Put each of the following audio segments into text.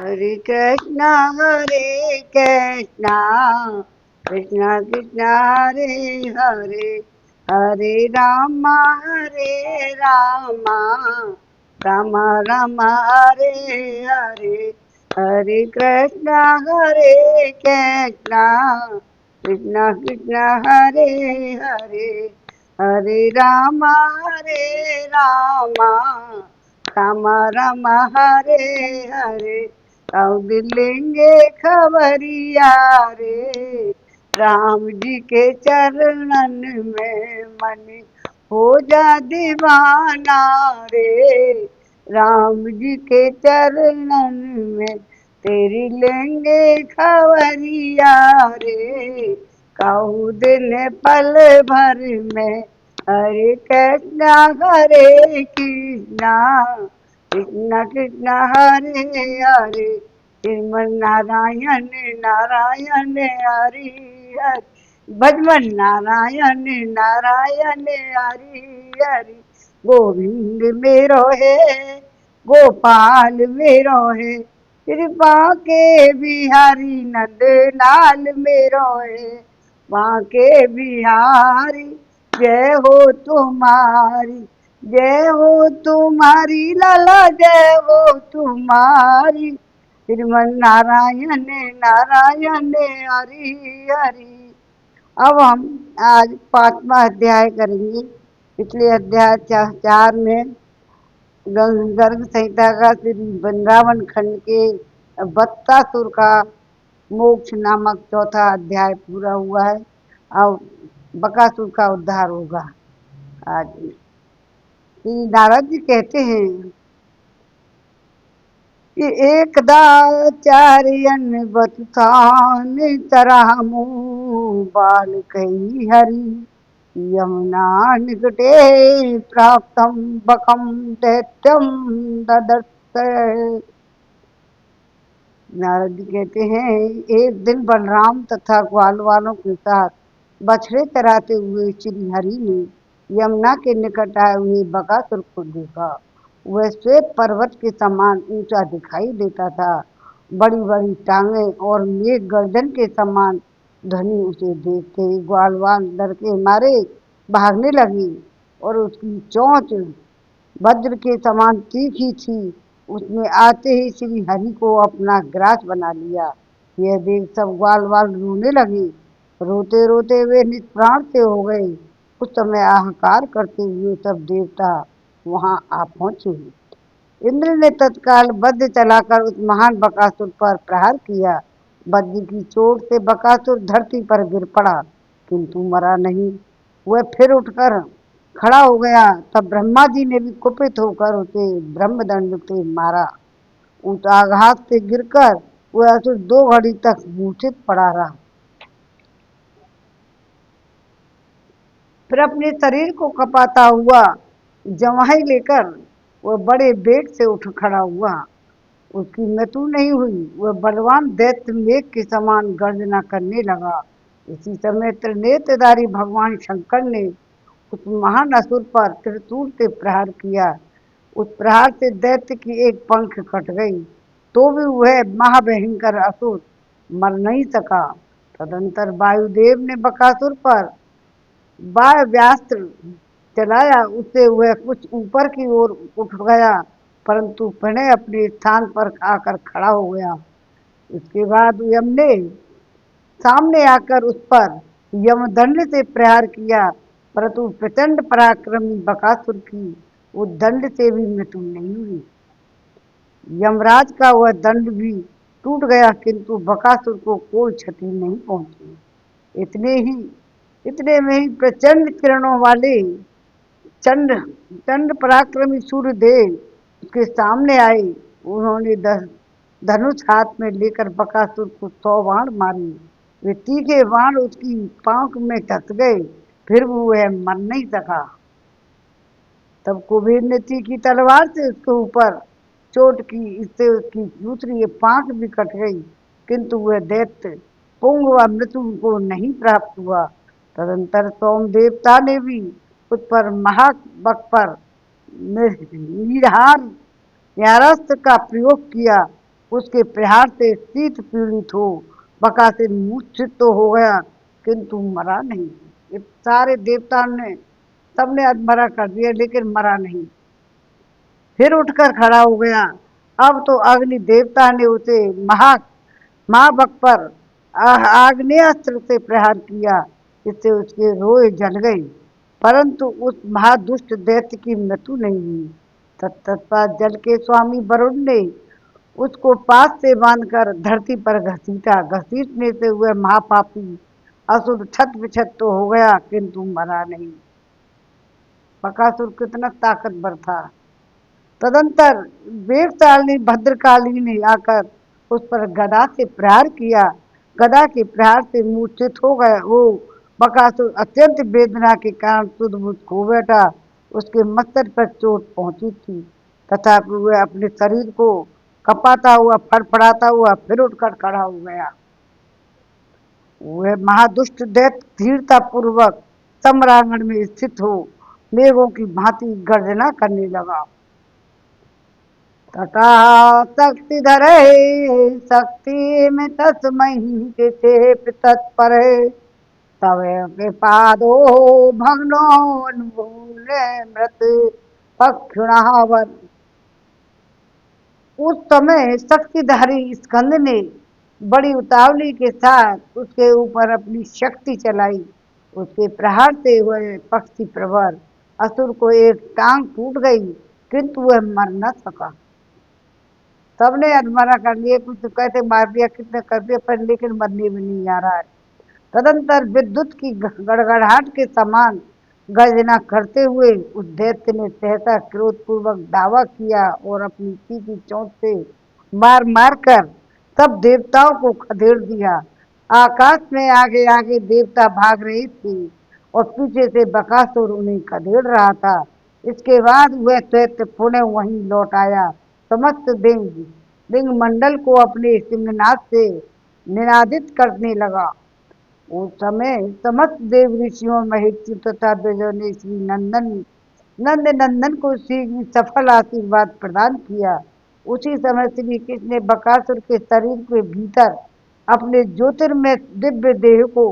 हरे कृष्णा कृष्णा कृष्णा हरे हरे, हरे रामा राम राम हरे हरे। हरे कृष्णा कृष्णा कृष्णा हरे हरे, हरे रामा राम राम हरे हरे। और लेंगे खबरिया रे, राम जी के चरणन में मन हो जा दीवाना रे। राम जी के चरणन में तेरी लेंगे खबरिया रे, कहूँ दिन पल भर में। हरे कृष्णा कृष्णा कृष्णा हरे हरे, श्रीमन नारायण नारायण हरि हरि, भजमन नारायण नारायण हरि हरि। गोविंद मेरो है, गोपाल मेरो है, कृपा के बिहारी नंद लाल मेरो है। वहाँ के बिहारी जय हो तुम्हारी, जय हो तुम्हारी लाला, जय हो तुम्हारी। श्रीमन नारायण नारायण हरि हरि। अब हम आज पांचवा अध्याय करेंगे। पिछले अध्याय चार में गर्ग संहिता का श्री वृंदावन खंड के बत्तासुर का मोक्ष नामक चौथा अध्याय पूरा हुआ है। अब बकासुर का उद्धार होगा। आज श्री नारद जी कहते हैं कि एकदाचार्यन बतुतान तरामू, बाल कही हरि यमुना निकटे प्राप्तम बकम दैत्यम ददर्श। नारद जी कहते हैं एक दिन बलराम तथा ग्वाल वालों के साथ बछड़े चराते हुए श्री हरि ने यमुना के निकट आए हुए बकासुर को देखा। वह श्वेत पर्वत के समान ऊंचा दिखाई देता था। बड़ी बड़ी टांगें और मेघ गर्जन के समान ध्वनि उसे देखते ही ग्वालवाल डर के मारे भागने लगी और उसकी चोंच वज्र के समान तीखी थी। उसने आते ही श्री हरि को अपना ग्रास बना लिया। यह देख सब ग्वाल वाल रोने लगे। रोते रोते वे निष्प्राण से हो गए। उस समय हाहाकार करते हुए सब देवता वहां आ पहुंचे। इंद्र ने तत्काल वज्र चलाकर उस महान बकासुर पर प्रहार किया। वज्र की चोट से बकासुर धरती पर गिर पड़ा, किंतु मरा नहीं। वह फिर उठकर खड़ा हो गया। तब ब्रह्मा जी ने भी कुपित होकर उसे ब्रह्मदंड से मारा। उस आघात से गिरकर वह असुर 2 घड़ी तक मूर्छित पड़ा रहा। फिर अपने शरीर को कपाता हुआ जमाई लेकर वह बड़े वेग से उठ खड़ा हुआ। उसकी मृत्यु नहीं हुई। वह बलवान दैत्य मेघ के समान गर्जना करने लगा। इसी समय त्रिनेत्रधारी भगवान शंकर ने उस महान असुर पर त्रिशूल से प्रहार किया। उस प्रहार से दैत्य की एक पंख कट गई, तो भी वह महाभयंकर असुर मर नहीं सका। तदंतर वायुदेव ने बकासुर पर वायव्यास्त्र चलाया। उससे वह कुछ ऊपर की ओर उठ गया, परंतु पुनः अपने स्थान पर आकर खड़ा हो गया। इसके बाद यम ने सामने आकर उस पर यमदंड से प्रहार किया, परंतु प्रचंड पराक्रमी बकासुर की वो दंड से भी मृत्यु नहीं हुई। यमराज का वह दंड भी टूट गया, किंतु बकासुर को कोई क्षति नहीं पहुंची। इतने में ही प्रचंड किरणों वाले चंड चंड पराक्रमी सूर्यदेव उसके सामने आए। उन्होंने धनुष हाथ में लेकर बकासुर को 100 बाण मारे। वे तीखे बाण उसकी पांख में धस गए, फिर भी वह मर नहीं सका। तब कुबेर ने तीखी तलवार से उसके ऊपर चोट की। इससे उसकी दूसरी पांख भी कट गई, किंतु वह दैत्य पुंग व मृत्यु को नहीं प्राप्त हुआ। तदंतर सोम देवता ने भी उस पर महाबक पर निरहार न्यारास्त्र का प्रयोग किया। उसके प्रहार से शीत पीड़ित हो बकासुर मूर्छित तो हो गया, किंतु मरा नहीं। ये सारे देवताओं ने सबने अधमरा कर दिया, लेकिन मरा नहीं। फिर उठकर खड़ा हो गया। अब तो अग्नि देवता ने उसे महाबक पर आग्नेयास्त्र से प्रहार किया, इससे उसके रोए जल गए, परंतु उस महादुष्ट दैत्य की मृत्यु नहीं हुई। तत्पश्चात जल के स्वामी वरुण ने उसको पास से बांधकर धरती पर घसीटा। घसीटने से हुए महापापी असुर छत विछत तो हो गया, किंतु मरा नहीं। बकासुर कितना ताकतवर था। तदंतर वेगशालिनी भद्रकाली ने आकर उस पर गदा से प्रहार किया। गदा के प्रहार से मूर्छित हो गए वो बकासुर अत्यंत वेदना के कारण सुध-बुध खो बैठा। उसके मस्तक पर चोट पहुंची थी, तथापि वह अपने शरीर को कपाता हुआ फड़फड़ाता हुआ फिर उठकर खड़ा हो गया। वह महादुष्ट दैत्य धीरता पूर्वक सम्रांगण में स्थित हो मेघों की भांति गर्जना करने लगा। तथा शक्तिधर शक्ति में तस्महि चेप तत्पर तव कृपादो भग्नो अनुकूले मृत पक्षुणावर। उस समय शक्तिधारी स्कंद ने बड़ी उतावली के साथ उसके ऊपर अपनी शक्ति चलाई। उसके प्रहार से हुए पक्षी प्रवर असुर को एक टांग टूट गई, किंतु वह मर न सका। सबने अधमरा कर लिए, कुछ कैसे मार दिया, कितने कर दिया, पर लेकिन मरने में नहीं आ रहा है। तदंतर विद्युत की गड़गड़ाहट के समान गर्जना करते हुए उस दैत्य ने सहसा क्रोधपूर्वक दावा किया और अपनी तीखी चोंच से मार मार कर सब देवताओं को खदेड़ दिया। आकाश में आगे आगे देवता भाग रहे थे और पीछे से बकासुर उन्हें खदेड़ रहा था। इसके बाद वह दैत्य पुनः वहीं लौट आया। समस्त दिंग मंडल को अपने सिंहनाद से निनादित करने लगा। उस समय समस्त देव ऋषियों महेश तथा द्विजों ने श्री नंद नंदन को शीघ्र सफल आशीर्वाद प्रदान किया। उसी समय श्री कृष्ण ने बकासुर के शरीर के भीतर अपने ज्योतिर्मय दिव्य देह को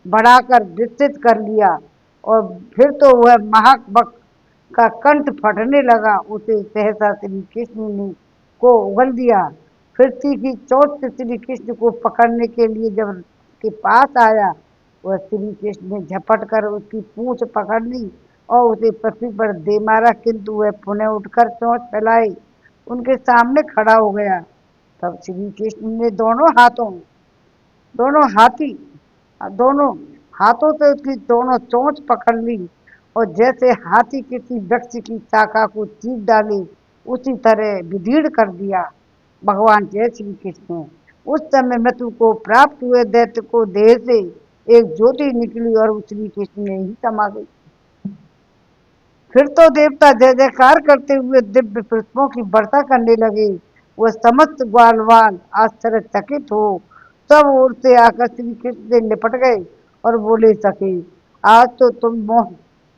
बढ़ाकर विस्तृत कर लिया और फिर तो वह महाबक का कंठ फटने लगा। उसे सहसा श्री कृष्ण ने को उगल दिया। फिर तीखी चोट से श्री कृष्ण को पकड़ने के लिए जब के पास आया, वह श्री कृष्ण ने झपट कर उसकी पूंछ पकड़ ली और उसे पृथ्वी पर दे मारा, किंतु वह पुनः उठकर चोंच फैलाए उनके सामने खड़ा हो गया। तब श्री कृष्ण ने दोनों हाथों से उसकी दोनों चोंच पकड़ ली और जैसे हाथी किसी वृक्ष की शाखा को चीर डाले उसी तरह विदीर्ण कर दिया। भगवान जय श्री कृष्ण। उस समय मृत्यु को प्राप्त हुए दैत्य को देह से एक ज्योति निकली और श्री कृष्ण में ही समा गई। फिर तो देवता जय जयकार करते हुए दिव्य पुष्पों की वर्षा करने लगे। वह समस्त ग्वालवाल आश्चर्यचकित हो सब ओर से आकर श्री कृष्ण से निपट गए और बोले, सके आज तो तुम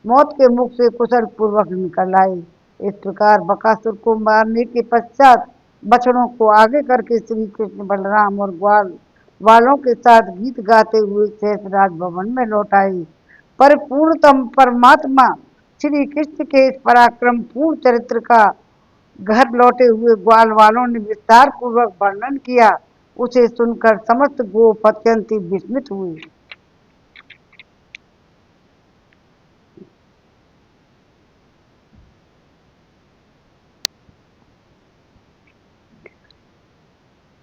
मौत के मुख से कुशल पूर्वक निकल आए। इस प्रकार बकासुर को मारने के पश्चात बछड़ों को आगे करके श्री कृष्ण बलराम और ग्वाल वालों के साथ गीत गाते हुए शेषराज भवन में लौट आए। पर पूर्णतम परमात्मा श्री कृष्ण के इस पराक्रम पूर्ण चरित्र का घर लौटे हुए ग्वाल वालों ने विस्तार पूर्वक वर्णन किया। उसे सुनकर समस्त गोप अत्यंत विस्मित हुए।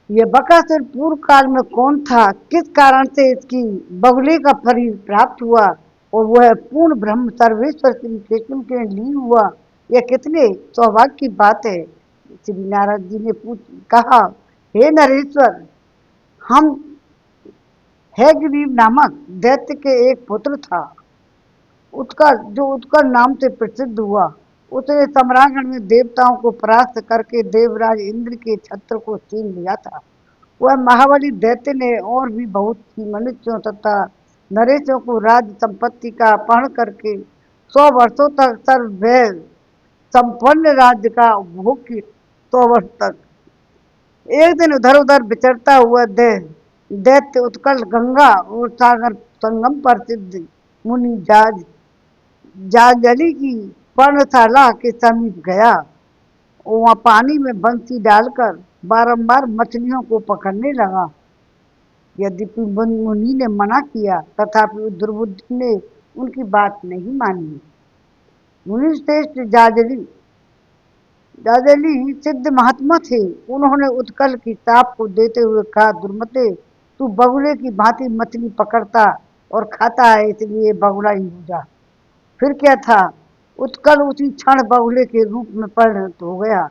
यह बकासुर पूर्व काल में कौन था, किस कारण से इसकी बगुले का शरीर प्राप्त हुआ और वह पूर्ण ब्रह्म सर्वेश्वर श्री कृष्ण के लीन हुआ, यह कितने सौभाग्य की बात है। श्री नारद जी ने कहा, हे नरेश्वर, हम हैग्रीव नामक दैत्य के एक पुत्र था, उत्कर नाम से प्रसिद्ध हुआ। उसने सम्रांगण में देवताओं को परास्त करके देवराज इंद्र के छत्र को छीन लिया था। वह महाबली दैत्य ने और भी बहुत सी मनुष्यों तथा नरेशों को राज्य संपत्ति का अपहरण करके 100 वर्षों तक सर्वभय संपन्न राज्य का उपभोग किया। 100 वर्ष तक एक दिन उधर उधर विचरता हुआ दैत्य उत्कल गंगा और सागर संगम पर सिद्ध मुनि जाजली की पर्णशाला के समीप गया। वहाँ पानी में बंसी डालकर बारंबार मछलियों को पकड़ने लगा। यद्यपि मुनि ने मना किया, तथापि दुर्बुद्धि ने उनकी बात नहीं मानी। मुनि श्रेष्ठ जाजली सिद्ध महात्मा थे। उन्होंने उत्कल की ताप को देते हुए कहा, दुर्मते, तू बगुले की भांति मछली पकड़ता और खाता है, इसलिए बगुला ही हो जा। फिर क्या था, उत्कल उसी क्षण बगुले के रूप में परिणत हो गया।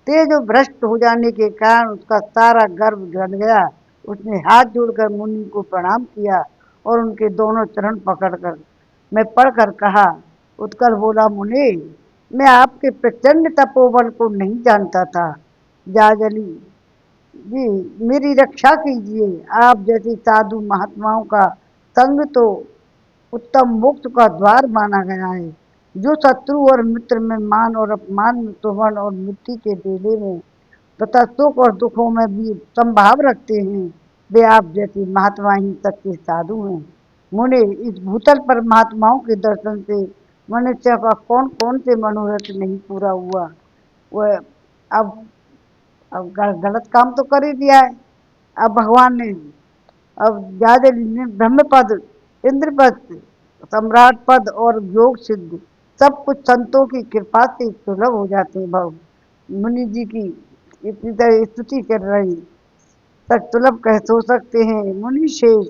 तेज और भ्रष्ट हो जाने के कारण उसका सारा गर्व गल गया। उसने हाथ जोड़कर मुनि को प्रणाम किया और उनके दोनों चरण पकड़कर मैं पढ़कर कहा। उत्कल बोला, मुनि, मैं आपके प्रचंड तपोबल को नहीं जानता था। जाजली जी, मेरी रक्षा कीजिए। आप जैसे साधु महात्माओं का संग तो उत्तम मोक्ष का द्वार माना गया है। जो शत्रु और मित्र में, मान और अपमान में, सुवर्ण और मिट्टी के बेले में तथा सुख और दुखों में भी संभाव रखते हैं, वे आप जैसे महात्मा ही सच्चे साधु हैं। मुने, इस भूतल पर महात्माओं के दर्शन से मनुष्य का कौन कौन से मनोरथ नहीं पूरा हुआ। वह अब अब गलत काम तो कर ही दिया है। अब भगवान ने, अब जादली ने ब्रह्म पद, इंद्र पद, सम्राट पद और योग सिद्ध सब कुछ संतों की कृपा से सुलभ हो जाते हैं। भाव मुनि जी की इतनी तरह स्तुति कर रही, तक सुलभ कह सो सकते हैं। मुनि शेष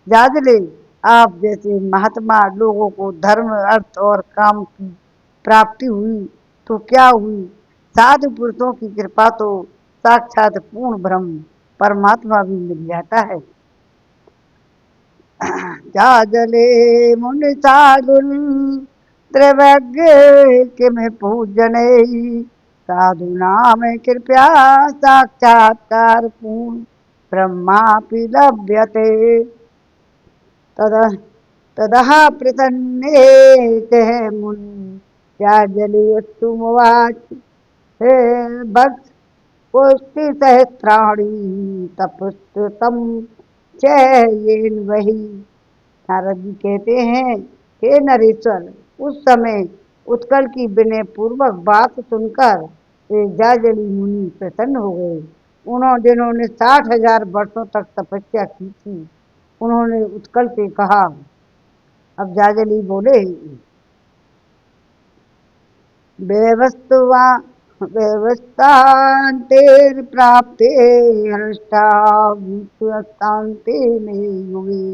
जाजले, आप जैसे महात्मा लोगों को धर्म, अर्थ और काम की प्राप्ति हुई तो क्या हुई, साधु पुरुषों की कृपा तो साक्षात पूर्ण ब्रह्म परमात्मा भी मिल जाता है। जाजले मुनि साधुल त्रिवज्ञ के में पूजने, साधु नाम कृपया साक्षात्कार पूर्ण ब्रह्मापि लभ्यते। तद तदह प्रसन्ने ते मुनि जाजली उत्तुमवाच, हे भक्त, पुष्टि सहस्राणी तपस्तम चयन वही। नारद जी कहते हैं, हे नरेश्वर, उस समय उत्कल की विनय पूर्वक बात सुनकर वे जाजली मुनि प्रसन्न हो गए। उन्होंने, जिन्होंने 60,000 वर्षों तक तपस्या की थी, उन्होंने उत्कल से कहा। अब जाजली बोले, व्यवस्था व्यवस्थान्तेर प्राप्ते हर्षाभूतान्ते में युगे,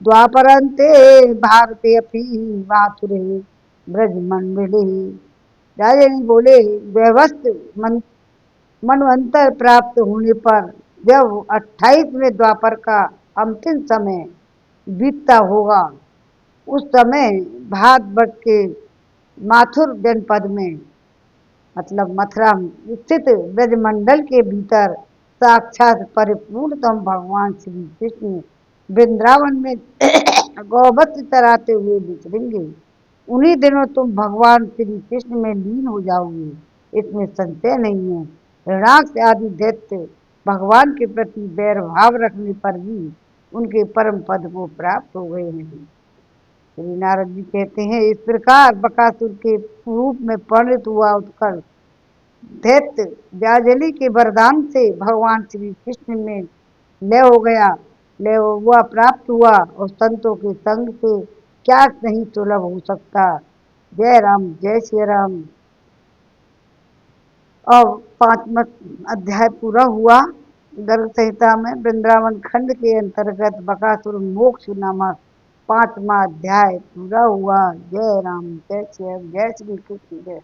द्वापरन्ते भारते अपि माथुरे ब्रजमंडले। राजेंद्र बोले, व्यवस्थ मनवंतर प्राप्त होने पर जब 28वें द्वापर का अंतिम समय बीतता होगा, उस समय भारतवर्ष के माथुर जनपद में, मतलब मथुरा में स्थित ब्रजमंडल के भीतर साक्षात परिपूर्णतम भगवान श्री कृष्ण वृंदावन में गौवत्स चराते हुए विचरेंगे। उन्हीं दिनों तुम भगवान श्री कृष्ण में लीन हो जाओगे, इसमें संशय नहीं है। ऋणाक्ष आदि दैत्य भगवान के प्रति बैर भाव रखने पर भी उनके परम पद को प्राप्त हो गए हैं। श्री नारद जी कहते हैं, इस प्रकार बकासुर के रूप में परिणत हुआ उत्कल दैत्य जाजली के वरदान से भगवान श्री कृष्ण में लय हो गया, लय हुआ प्राप्त हुआ, और संतों के संग से क्या नहीं सुलभ हो सकता। जय राम, जय श्री राम। और 5वां अध्याय पूरा हुआ। गर्ग संहिता में वृंदावन खंड के अंतर्गत बकासुर मोक्ष नामक 5वां अध्याय पूरा हुआ। जय राम, जय श्री राम, जय श्री कृष्ण, जय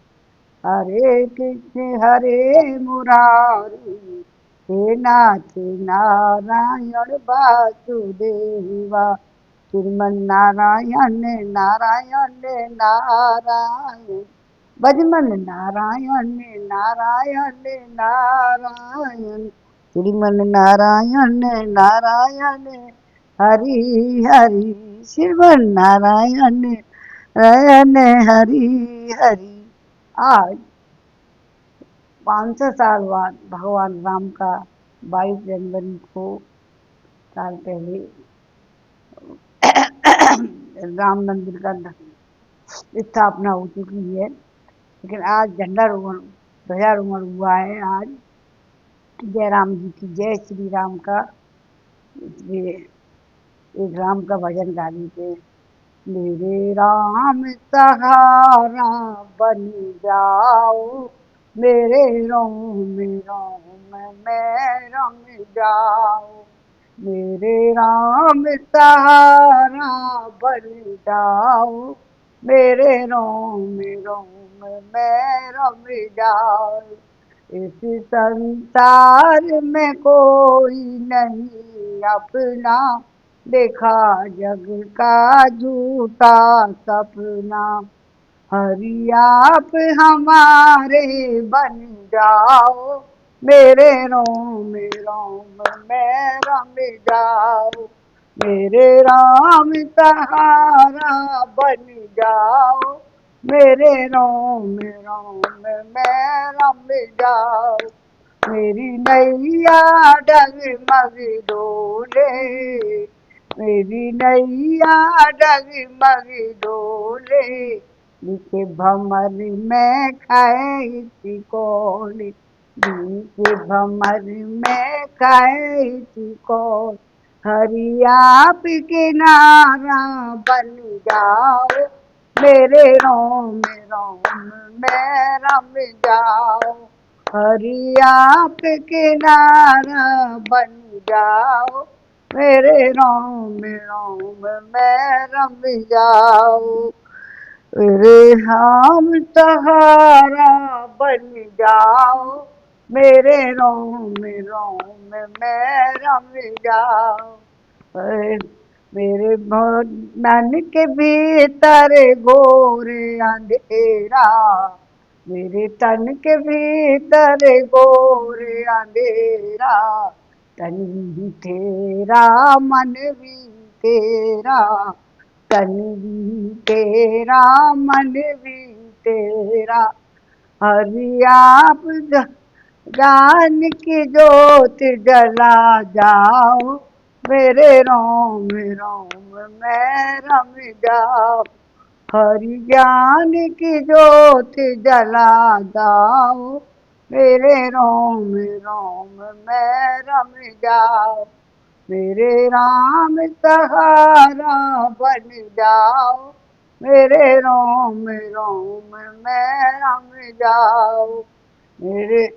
हरे कृष्ण हरे मुरारी, हे नाथ नारायण वासुदेवा, श्रीमन नारायण नारायण नारायण, भजमन नारायण नारायण नारायण, श्रीमन नारायण नारायण हरि हरि, श्रीमन नारायण नारायण हरि हरि। आज 500 साल बाद भगवान राम का 22 जनवरी को साल पहले राम मंदिर का स्थापना हो चुकी है। लेकिन आज झंडारोहण ध्वजारोहण हुआ है आज। जय राम जी की जय, श्री राम का। इसलिए एक राम का भजन गा लीजिए। मेरे राम सहारा बन जाओ, मेरे रोम रोम में रम जाओ। मेरे राम सहारा बन जाओ, मेरे रोम रोम में रम जाओ। इस संसार में कोई नहीं अपना, देखा जग का झूठा सपना। हरि आप हमारे बन जाओ, मेरे रोम रोम में रम जाओ। मेरे राम सहारा बन जाओ, मेरे रोम रोम में रम जाओ। मेरी नैया डगमग डोले, मेरी नैया डगमग डोले। लिखे भंवर में खाए तिकोले, लिखे भंवर में खाए तिकोले। हरि आप किनारा बन जाओ, मेरे रोम रोम में रम जाओ। हरि आप किनारा बन जाओ, मेरे रोम रोम में रम जाओ। मेरे हम सहारा बन जाओ, मेरे रोम रोम में रम जाओ। मेरे मन के भीतर घोर अंधेरा, मेरे तन के भीतर घोर अंधेरा। तन भी तेरा मन भी तेरा, तन भी तेरा मन भी तेरा। हरि आप ज्ञान की ज्योत जला जाओ, मेरे रोम रोम में रम जाओ। हरि ज्ञान की ज्योत जला जाओ, मेरे रोम रोम में रम जाओ। मेरे राम सहारा बन जाओ, मेरे रोम रोम में रम जाओ। मेरे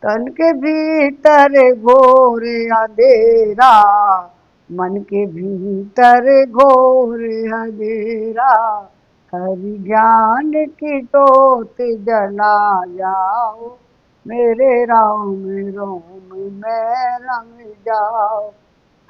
तन के भीतर घोर अंधेरा, मन के भीतर घोर अंधेरा। हरि ज्ञान की ज्योत जला जाओ, मेरे राम रोम में रम जाओ।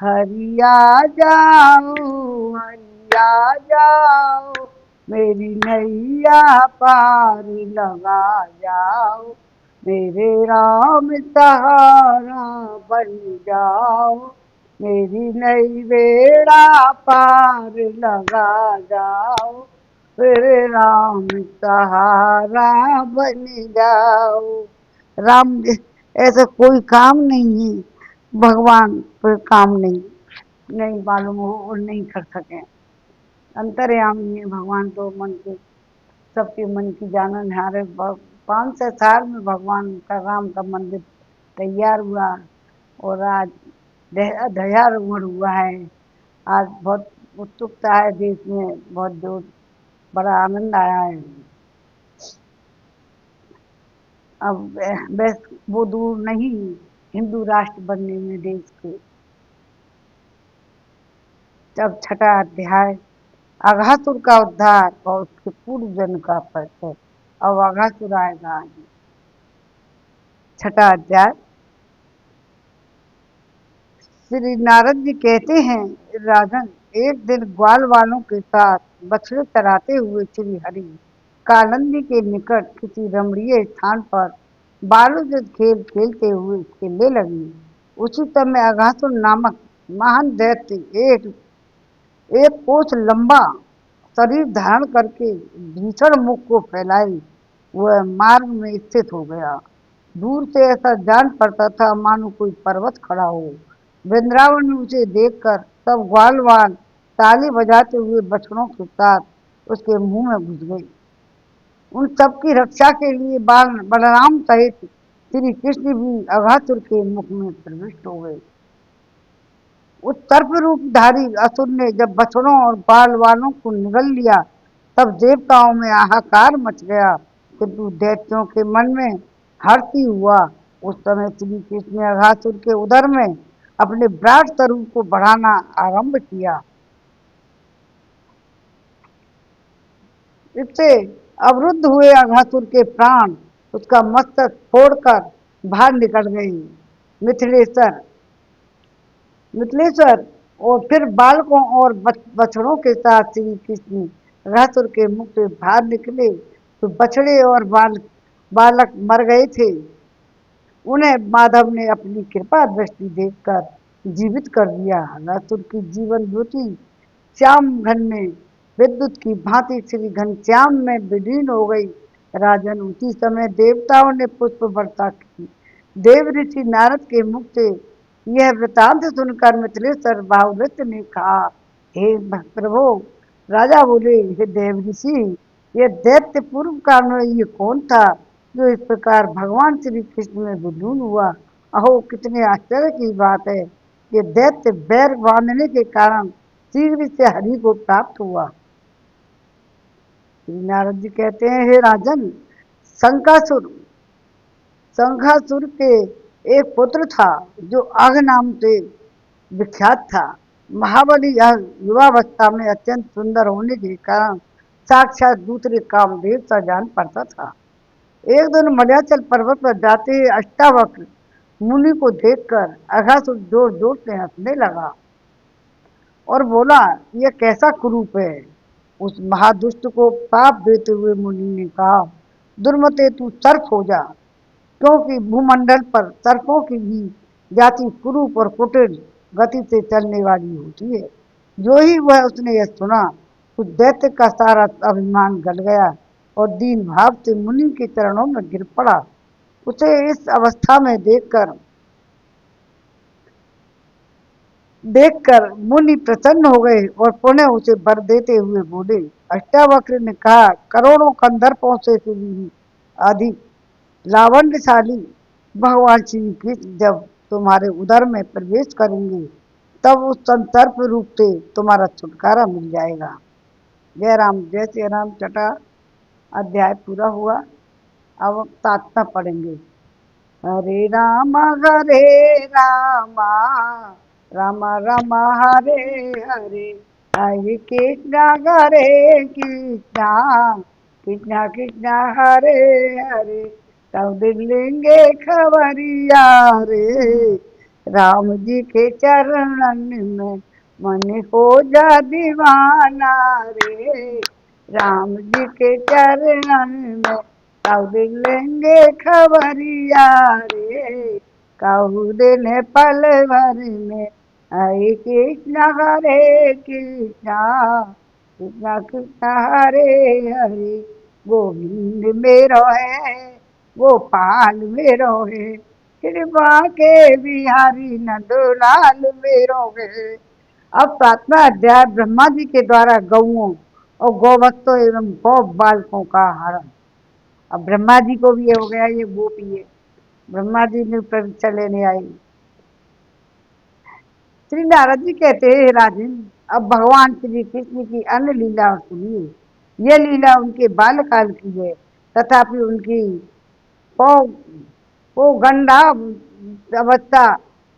हरिया जाओ, हरिया जाओ, मेरी नैया पार लगा जाओ। मेरे राम सहारा बन जाओ, मेरी नई बेड़ा पार लगा जाओ। मेरे राम सहारा बन जाओ। राम ऐसा कोई काम नहीं है भगवान पर काम नहीं मालूम हो और नहीं कर सके। अंतर्यामी है भगवान, तो मन के सबके मन की जानन हारे। 500 साल में भगवान का राम का मंदिर तैयार हुआ और आज ध्वजारोहण हुआ है। आज बहुत उत्सुकता है देश में, बहुत जोर, बड़ा आनंद आया है। अब बस वो दूर नहीं, हिंदू राष्ट्र बनने में देश के। जब छठा अध्याय अघासुर का उद्धार और उसके पूर्व जन्म का परिचय। अब अघासुर आएगा। छठा अध्याय। श्री नारद जी कहते हैं, राजन, एक दिन ग्वाल वालों के साथ बछड़े चराते हुए श्री हरि कालंदी के निकट किसी रमणीय स्थान पर बालूजद खेल खेलते हुए खेलने लगे। उसी समय अघासुर नामक महान दैत्य एक कोस लंबा शरीर धारण करके भीषण मुख को फैलाई वह मार्ग में स्थित हो गया। दूर से ऐसा जान पड़ता था मानो कोई पर्वत खड़ा हो। वृंदावन में उसे देखकर सब ग्वाल वाल ताली बजाते हुए बछड़ों के साथ उसके मुंह में घुस गई। उन सबकी रक्षा के लिए बाल बलराम सहित श्री कृष्ण भी अघासुर के मुख में प्रविष्ट हो गए। उस सर्प रूपधारी असुर ने जब बछड़ों और बाल वालों को निगल लिया, तब देवताओं में हाहाकार मच गया, किंतु दैत्यों के मन में हर्ष ही हुआ। उस समय श्री कृष्ण ने अघासुर के उदर में अपने विराट स्वरूप को बढ़ाना आरंभ किया। इससे अवरुद्ध हुए अघासुर के प्राण उसका मस्तक फोड़कर बाहर निकल गए। मिथिलेश्वर मिथिलेश्वर और फिर बालकों और बछड़ों के साथ श्री कृष्ण अघासुर के मुख से बाहर निकले तो बछड़े और बालक मर गए थे। उन्हें माधव ने अपनी कृपा दृष्टि देखकर जीवित कर दिया। अघासुर की जीवन ज्योति श्याम घन में विद्युत की भांति श्री घनश्याम में विलीन हो गई। राजन, उसी समय देवताओं ने पुष्प वर्षा की। देव ऋषि नारद के मुख से यह वृतांत सुनकर मिथिलेश्वर बाहुवृत्त ने कहा, हे प्रभु। राजा बोले, हे देव ऋषि, यह दैत्य पूर्व काल में ये कौन था जो इस प्रकार भगवान श्री कृष्ण में विलीन हुआ। अहो, कितने आश्चर्य की बात है। ये दैत्य बैर बांधने के कारण शीघ्र से हरि को प्राप्त हुआ। श्री नारद जी कहते हैं, हे राजन, शंकासुर शंखासुर के एक पुत्र था जो अघ नाम से विख्यात था। महाबली यह युवावस्था में अत्यंत सुंदर होने के कारण साक्षात दूसरे कामदेव सा जान पड़ता था। एक दिन मलयाचल पर्वत पर जाते ही अष्टावक्र मुनि को देखकर अघासुर जोर जोर से हंसने लगा और बोला, यह कैसा कुरूप है। उस महादुष्ट को पाप देते हुए मुनि ने कहा, दुर्मते, तू सर्प हो जा, क्योंकि भूमंडल पर सर्पों की भी जाति कुरूप और कुटिल गति से चलने वाली होती है। जो ही वह उसने यह सुना, उस दैत्य का सारा अभिमान गल गया और दीन भाव से मुनि के चरणों में गिर पड़ा। उसे इस अवस्था में देखकर मुनि प्रसन्न हो गए और पुनः उसे वर देते हुए बोले। अष्टावक्र ने कहा, करोड़ों कंदर्पों से भी अधिक लावण्यशाली भगवान श्री कृष्ण जब तुम्हारे उदर में प्रवेश करेंगे, तब उस संतर्प रूप से तुम्हारा छुटकारा मिल जाएगा। जय राम, जय श्री राम। छठा अध्याय पूरा हुआ। अब सातवां पढ़ेंगे। हरे राम राम राम हरे हरे, हरे कृष्णा हरे कृष्णा, कृष्णा कृष्णा हरे हरे, सब दिन लेंगे खबरिया रे। राम जी के चरणन में मन हो जा दीवाना रे। राम जी के चरणन में सब लेंगे खबरिया रे। कहू दिन पल भर में हरे कृष्णा हरे कृष्णा, कृष्णा कृष्णा हरे हरे। गोविंद मेरो है, गोपाल मेरो है, कृपा के बिहारी नंदलाल मेरो है। अब सातवां अध्याय ब्रह्मा जी के द्वारा गौओं और गौवत्सों एवं गौ बालकों का हरण। अब ब्रह्मा जी को भी ये हो गया, ये गोपी है। ब्रह्मा जी ने परीक्षा लेने आई। श्री नारद जी कहते हैं, राजन, अब भगवान श्री कृष्ण की अन्य लीला सुनिए। यह लीला उनके बालकाल की है, तथापि उनकी वो गंडा अवस्था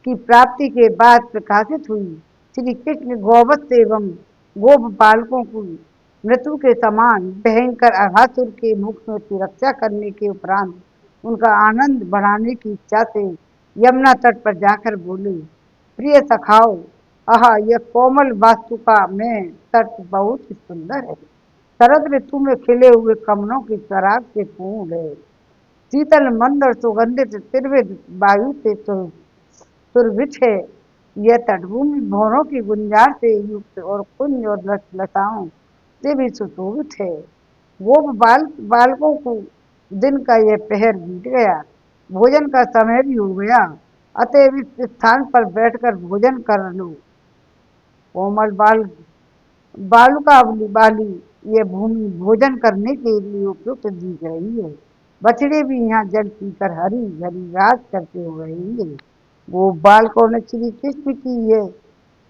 की प्राप्ति के बाद प्रकाशित हुई। श्री कृष्ण गौवत्स एवं गोप बालकों को मृत्यु के समान भयंकर अघासुर के मुख में से रक्षा करने के उपरांत उनका आनंद बढ़ाने की इच्छा से यमुना तट पर जाकर बोले, प्रिय सखाओ, आहा, यह कोमल वास्तुका में तट बहुत ही सुंदर है। शरद ऋतु में खिले हुए कमलों की शराब से पूर्ण है। शीतल मंद और सुगंधित त्रिविध वायु से सुरभित है। यह तटभूमि भवनों की गुंजार से युक्त और कुंज और लताओं से भी सुशोभित है। बालकों को दिन का यह पहर बीत गया। भोजन का समय भी हो गया, अतएव इस स्थान पर बैठकर भोजन कर लो। कोमल बालुकावली वाली ये भूमि भोजन करने के लिए उपयुक्त दी गई है। बछड़े भी यहाँ जल पीकर हरी हरी घास करते हुए रहेंगे। वो बालकों ने श्री कृष्ण की ये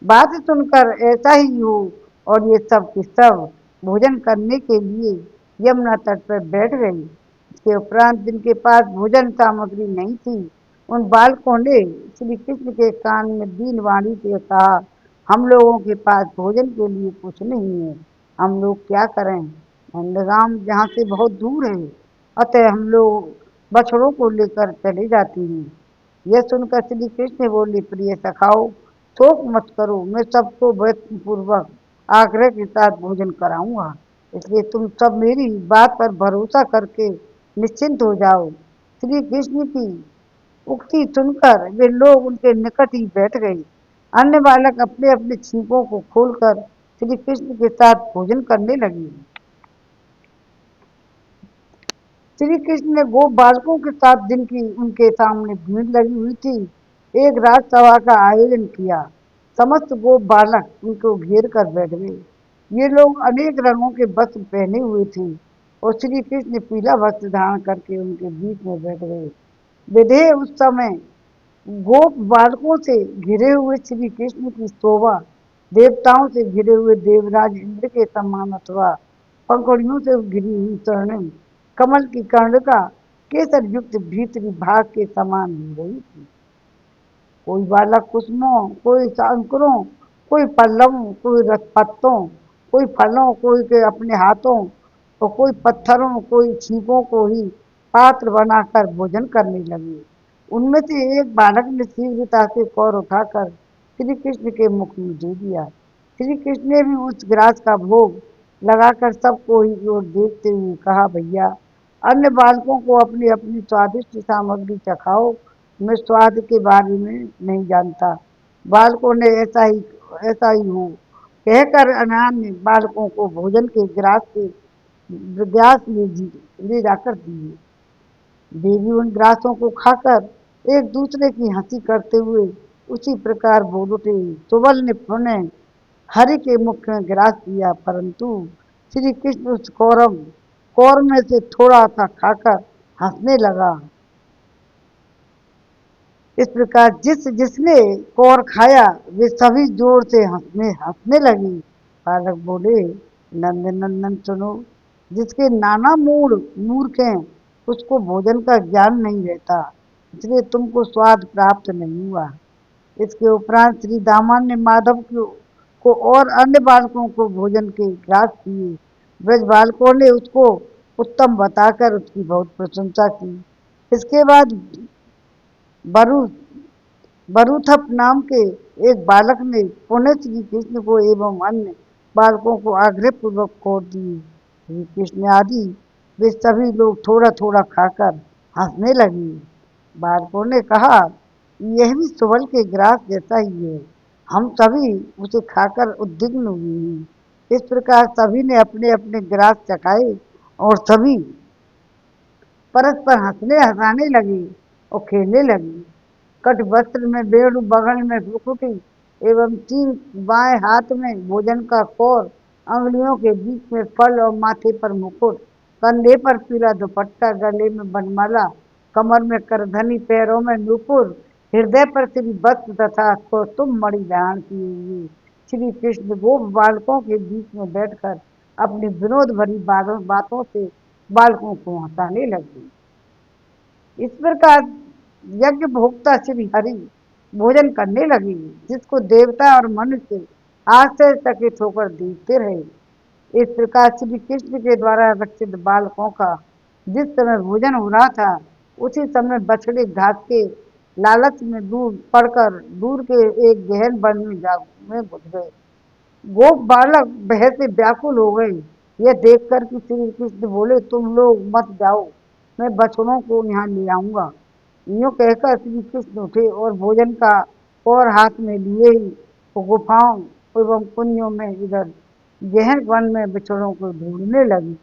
बात सुनकर ऐसा ही हो, और ये सब के सब भोजन करने के लिए यमुना तट पर बैठ गई। इसके उपरांत जिनके पास भोजन सामग्री नहीं थी, उन बालकों ने श्री कृष्ण के कान में दीन वाणी से कहा, हम लोगों के पास भोजन के लिए कुछ नहीं है, हम लोग क्या करें? नंदगाम यहाँ से बहुत दूर है, अतः हम लोग बछड़ों को लेकर चले जाते हैं। यह सुनकर श्री कृष्ण बोले, प्रिय सखाओ, शोक मत करो, मैं सबको पूर्वक आग्रह के साथ भोजन कराऊंगा, इसलिए तुम सब मेरी बात पर भरोसा करके निश्चिंत हो जाओ। श्री कृष्ण की उक्ति सुनकर वे लोग उनके निकट ही बैठ गए। अन्य बालक अपने अपने छींकों को खोलकर श्री कृष्ण के साथ भोजन करने लगे। श्री कृष्ण ने गोप बालकों के साथ, जिनकी उनके सामने भीड़ लगी हुई थी, एक राजसभा का आयोजन किया। समस्त गोप बालक उनको घेर कर बैठ गए। ये लोग अनेक रंगों के वस्त्र पहने हुए थे, और श्री कृष्ण पीला वस्त्र धारण करके उनके बीच में बैठ गए। विधेय उस समय गोप बालकों से घिरे हुए श्री कृष्ण की शोभा देवताओं से घिरे हुए देवराज इंद्र के समान, अथवा पंखुड़ियों से घिरी हुई स्वर्णिम कमल की कर्णिका केसर युक्त भीतरी भाग के समान हो रही थी। कोई बालक कुसुमों, कोई अंकुरों, कोई पल्लवों, कोई रथपत्तों, कोई फलों, कोई के अपने हाथों, तो कोई पत्थरों, कोई छींकों को ही पात्र बनाकर भोजन करने लगे। उनमें से एक बालक ने शीघ्रता से कौर उठाकर श्री कृष्ण के मुख में दे दिया। श्री कृष्ण ने भी उस ग्रास का भोग लगाकर सबको ही ओर देखते हुए कहा, भैया, अन्य बालकों को अपनी अपनी स्वादिष्ट सामग्री चखाओ, मैं स्वाद के बारे में नहीं जानता। बालकों ने ऐसा ही हो कहकर अनान ने बालकों को भोजन के ग्रास के ग्रास ले जाकर दिए। देवी उन ग्रासों को खाकर एक दूसरे की हंसी करते हुए उसी प्रकार बोल उठे। सुबल ने पुनः हरि के मुख में ग्रास दिया, परंतु श्री कृष्ण उस कौर में से थोड़ा सा खाकर हंसने लगा। इस प्रकार जिसने कौर खाया वे सभी जोर से हंसने हंसने लगी। बालक बोले, नंद नंदन सुनो, जिसके नाना मूर्ख हैं, उसको भोजन का ज्ञान नहीं रहता, इसलिए तुमको स्वाद प्राप्त नहीं हुआ। इसके उपरांत श्री दामान ने माधव को और अन्य बालकों को भोजन के ग्रास दिए। ब्रज बालकों ने उसको उत्तम बताकर उसकी बहुत प्रशंसा की। इसके बाद बरु बरूथप नाम के एक बालक ने पुनः श्री कृष्ण को एवं अन्य बालकों को आग्रह पूर्वक खोर दिए। श्री कृष्ण आदि वे सभी लोग थोड़ा थोड़ा खाकर हंसने लगे। बालकों ने कहा, यह भी सुबल के ग्रास जैसा ही है, हम सभी उसे खाकर उद्विग्न हुए हैं। इस प्रकार सभी ने अपने अपने ग्रास चखाए, और सभी परस्पर हंसने हंसाने लगे और खेलने लगे। कट वस्त्र में बेड़ू, बगल में भुकुटी एवं तीन बाएं हाथ में भोजन का कौर, अंगुलियों के बीच में फल और माथे पर मुकुट, कंधे पर पीला दुपट्टा, गले में बनमाला, कमर में करधनी, पैरों में नूपुर, हृदय पर श्री वस्त्र तथा तुम मणि धारण किए हुए श्री कृष्ण गोप बालकों के बीच में बैठकर अपनी विनोद भरी बातों से बालकों को हंसाने लगे। इस प्रकार यज्ञ भोक्ता श्री हरि भोजन करने लगे, जिसको देवता और मनुष्य आश्चर्यचकित होकर देखते रहे। इस प्रकार श्री कृष्ण के द्वारा रक्षित बालकों का जिस समय भोजन हो रहा था, उसी समय बछड़े घास के लालच में दूर पड़कर दूर के एक गहन वन में घुस गए। गोप बालक भय से व्याकुल हो गए। यह देखकर कि श्री कृष्ण बोले, तुम लोग मत जाओ, मैं बछड़ों को यहाँ ले आऊंगा। यूँ कहकर श्री कृष्ण उठे और भोजन का और हाथ में लिए ही वो गुफाओं एवं कुंजों में इधर गहन वन में बछड़ों को ढूंढने लगी।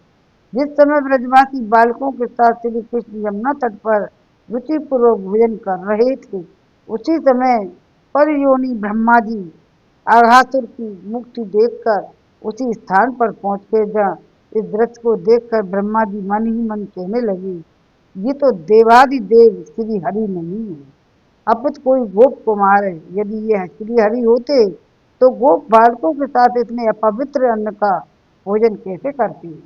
जिस समय ब्रजवासी बालकों के साथ श्री कृष्ण यमुना तट पर रुचिपूर्वक भोजन कर रहे थे। उसी समय परयोनी ब्रह्मा जी अघासुर की मुक्ति देखकर उसी स्थान पर पहुंच गए। जहाँ इस दृश्य को देखकर ब्रह्मा जी मन ही मन कहने लगे, ये तो देवादिदेव श्री हरि नहीं है, अपितु कोई गोप कुमार है। यदि यह श्री हरि होते तो गोप बालकों के साथ इतने अपवित्र अन्न का भोजन कैसे करते हैं।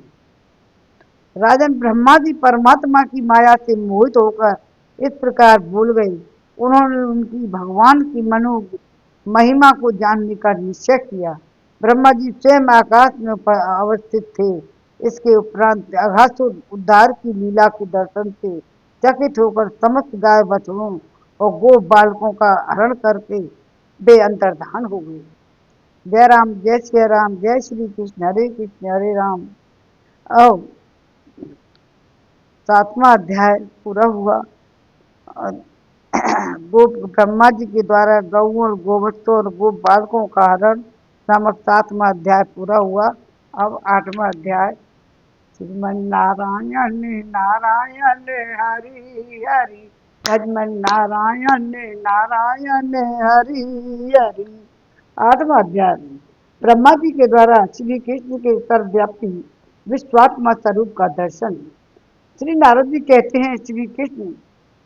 राजन ब्रह्मा जी परमात्मा की माया से मोहित होकर इस प्रकार बोल गए। उन्होंने उनकी भगवान की मनो महिमा को जानने का निश्चय किया। ब्रह्मा जी स्वयं आकाश में अवस्थित थे। इसके उपरांत अघासुर उद्धार की लीला के दर्शन से चकित होकर समस्त गाय बछड़ों और गो बालकों का हरण करके वे अंतर्धान हो गए। जय राम, जय श्री राम, जय श्री कृष्ण, हरे कृष्ण हरे राम। और 7वां अध्याय पूरा हुआ। और गो ब्रह्मा जी के द्वारा गऊ और गोवत्सों और गो बालकों का हरण नामक 7वां अध्याय पूरा हुआ। अब 8वां अध्याय। श्रीमन नारायण नारायण हरि हरि, भजमन नारायण नारायण हरि हरि। 8वां अध्याय। ब्रह्मा जी के द्वारा श्री कृष्ण के सर्वव्यापी विश्वात्मा स्वरूप का दर्शन। श्री नारद जी कहते हैं, श्री कृष्ण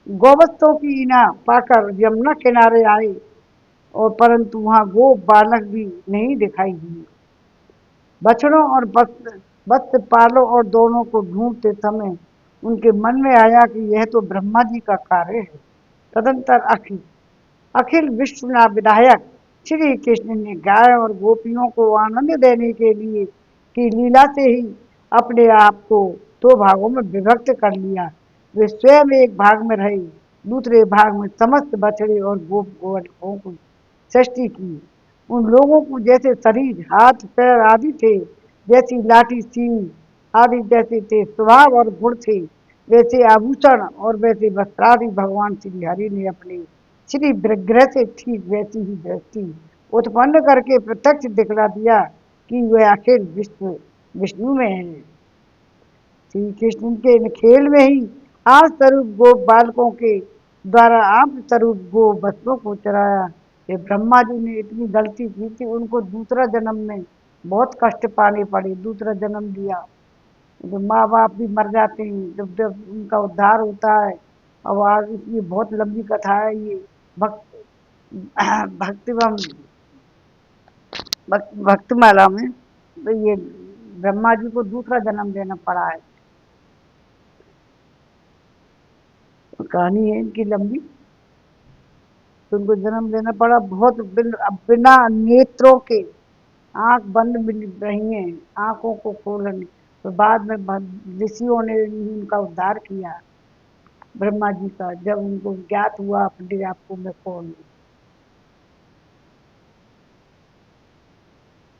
गोवत्सों की इना पाकर यमुना किनारे आए, और परंतु वहां गो बालक भी नहीं दिखाई दिए। बछड़ों और वत्स पालों और दोनों को ढूंढते समय उनके मन में आया कि यह तो ब्रह्मा जी का कार्य है। तदंतर अखिल अखिल विश्वना विधायक श्री कृष्ण ने गाय और गोपियों को आनंद देने के लिए की लीला से ही अपने आप को 2 भागों में विभक्त कर लिया। वे स्वयं एक भाग में रहे, दूसरे भाग में समस्त बछड़े और गोवत्सों को सृष्टि की। उन लोगों को जैसे शरीर, हाथ पैर आदि थे, जैसी लाठी सींग आदि जैसे थे स्वभाव और गुण थे, वैसे आभूषण और वैसे वस्त्रादि भगवान श्री हरि ने अपने श्री विग्रह से ठीक वैसी ही दृष्टि उत्पन्न करके प्रत्यक्ष दिखला दिया कि वह अखिल विश्व विष्णु में है। श्री कृष्ण के खेल में ही आप स्वरूप गो बालकों के द्वारा आप स्वरूप गो बच्चों को चराया। ये ब्रह्मा जी ने इतनी गलती की थी, उनको दूसरा जन्म में बहुत कष्ट पाने पड़े। दूसरा जन्म दिया, जो माँ बाप भी मर जाते हैं, जब जब उनका उद्धार होता है। और आज इसकी बहुत लंबी कथा है ये। भक्त भक्तिवम भक्तमाला में तो ये ब्रह्मा जी को दूसरा जन्म देना पड़ा है। तो कहानी है इनकी लंबी, तो उनको जन्म देना पड़ा। बहुत बिना नेत्रों के, आंख बंद मिल रही हैं, आंखों को खोलने तो बाद में ऋषियों ने उनका उद्धार किया ब्रह्मा जी का, जब उनको ज्ञात हुआ अपने आप को मैं कौन हूँ।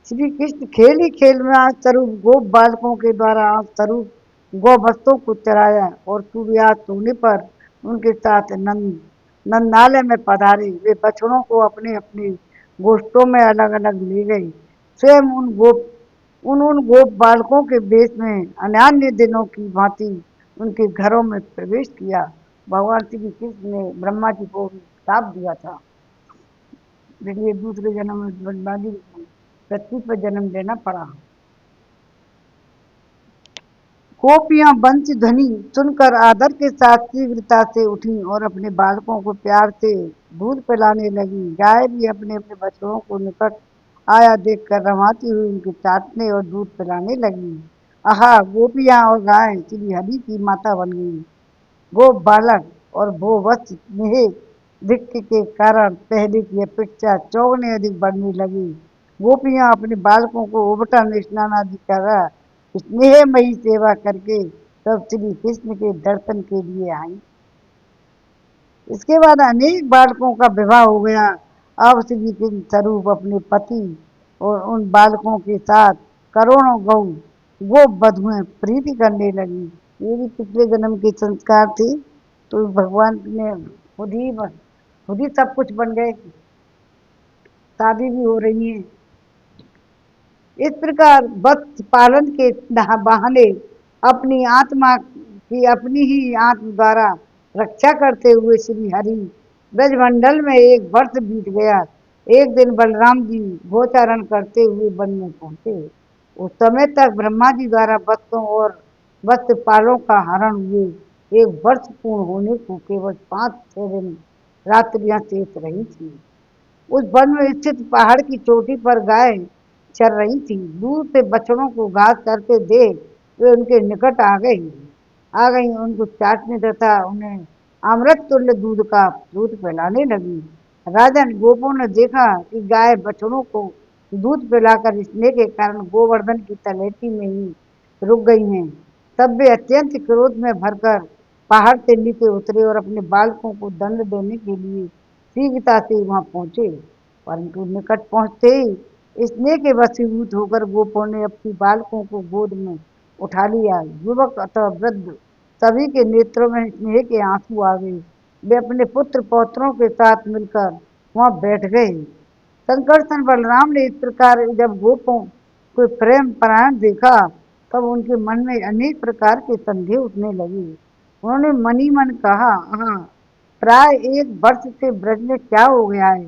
श्री कृष्ण खेल ही खेल में आज स्वरूप गो बालकों के द्वारा आज स्वरूप गौ बस्तों को चराया, और सूर्यास्त होने पर उनके साथ नंदालय में पधारे। वे बछड़ों को अपने अपने गोष्ठों में अलग अलग ले गए। स्वयं उन गोप बालकों के वेश में अन्यान्य दिनों की भांति उनके घरों में प्रवेश किया। भगवान श्री कृष्ण ने ब्रह्मा जी को श्राप दिया था, इसलिए दूसरे जन्म में ब्रह्मा जी पृथ्वी पर जन्म लेना पड़ा। गोपियां वंश ध्वनि सुनकर आदर के साथ शीघ्रता से उठी और अपने बालकों को प्यार से दूध पिलाने लगी। गाय भी अपने अपने बछड़ों को निकट आया देखकर रमाती हुई उनके चाटने और दूध पिलाने लगी। आहा, गोपियां और गाय श्री हरि की माता बन गई। वो बालक और वो वत्स स्नेह दिक्क के कारण पहले की अपेक्षा चौगने अधिक बढ़ने लगी। गोपियां अपने बालकों को उबटन स्नान आदि करा स्नेहमयी सेवा करके तब श्री कृष्ण के दर्शन के लिए आई। इसके बाद अनेक बालकों का विवाह हो गया। अब श्री कृष्ण स्वरूप अपने पति और उन बालकों के साथ करोड़ों गौ वो वधुएं प्रीति करने लगी। ये भी पिछले जन्म के संस्कार थे, तो भगवान ने खुद ही सब कुछ बन गए, शादी भी हो रही है। इस प्रकार वत्स पालन के बहाने अपनी आत्मा की अपनी ही आत्म द्वारा रक्षा करते हुए श्री हरि ब्रजमंडल में एक वर्ष बीत गया। एक दिन बलराम जी गोचारण करते हुए वन में पहुंचे। उस समय तक ब्रह्मा जी द्वारा वत्सों और वत्सपालों का हरण हुए एक वर्ष पूर्ण होने को केवल 5-6 दिन रात्रियां शेष रही थी। उस वन में स्थित पहाड़ की चोटी पर गाय चर रही थी। दूर से बछड़ों को घास चरते देख वे उनके निकट आ गई उनको चाटने तथा उन्हें अमृत तुल्य दूध पिलाने लगी। राजन, गोपों ने देखा कि गाय बछड़ों को दूध पिलाकर स्नेह के कारण गोवर्धन की तलहटी में ही रुक गई हैं। तब वे अत्यंत क्रोध में भरकर पहाड़ से नीचे उतरे और अपने बालकों को दंड देने के लिए शीघ्रता से वहां पहुंचे। परंतु निकट पहुंचते ही स्नेह के वशीभूत होकर गोपों ने अपनी बालकों को गोद में उठा लिया। युवक अथवा वृद्ध सभी के नेत्रों में स्नेह के आंसू आ गए। वे अपने पुत्र पौत्रों के साथ मिलकर वहां बैठ गए। संकर्षण बलराम ने इस प्रकार जब गोपों को प्रेम परायण देखा तब उनके मन में अनेक प्रकार के संदेह उठने लगे। उन्होंने मनी मन कहा, हाँ, प्राय एक वर्ष से ब्रज में क्या हो गया है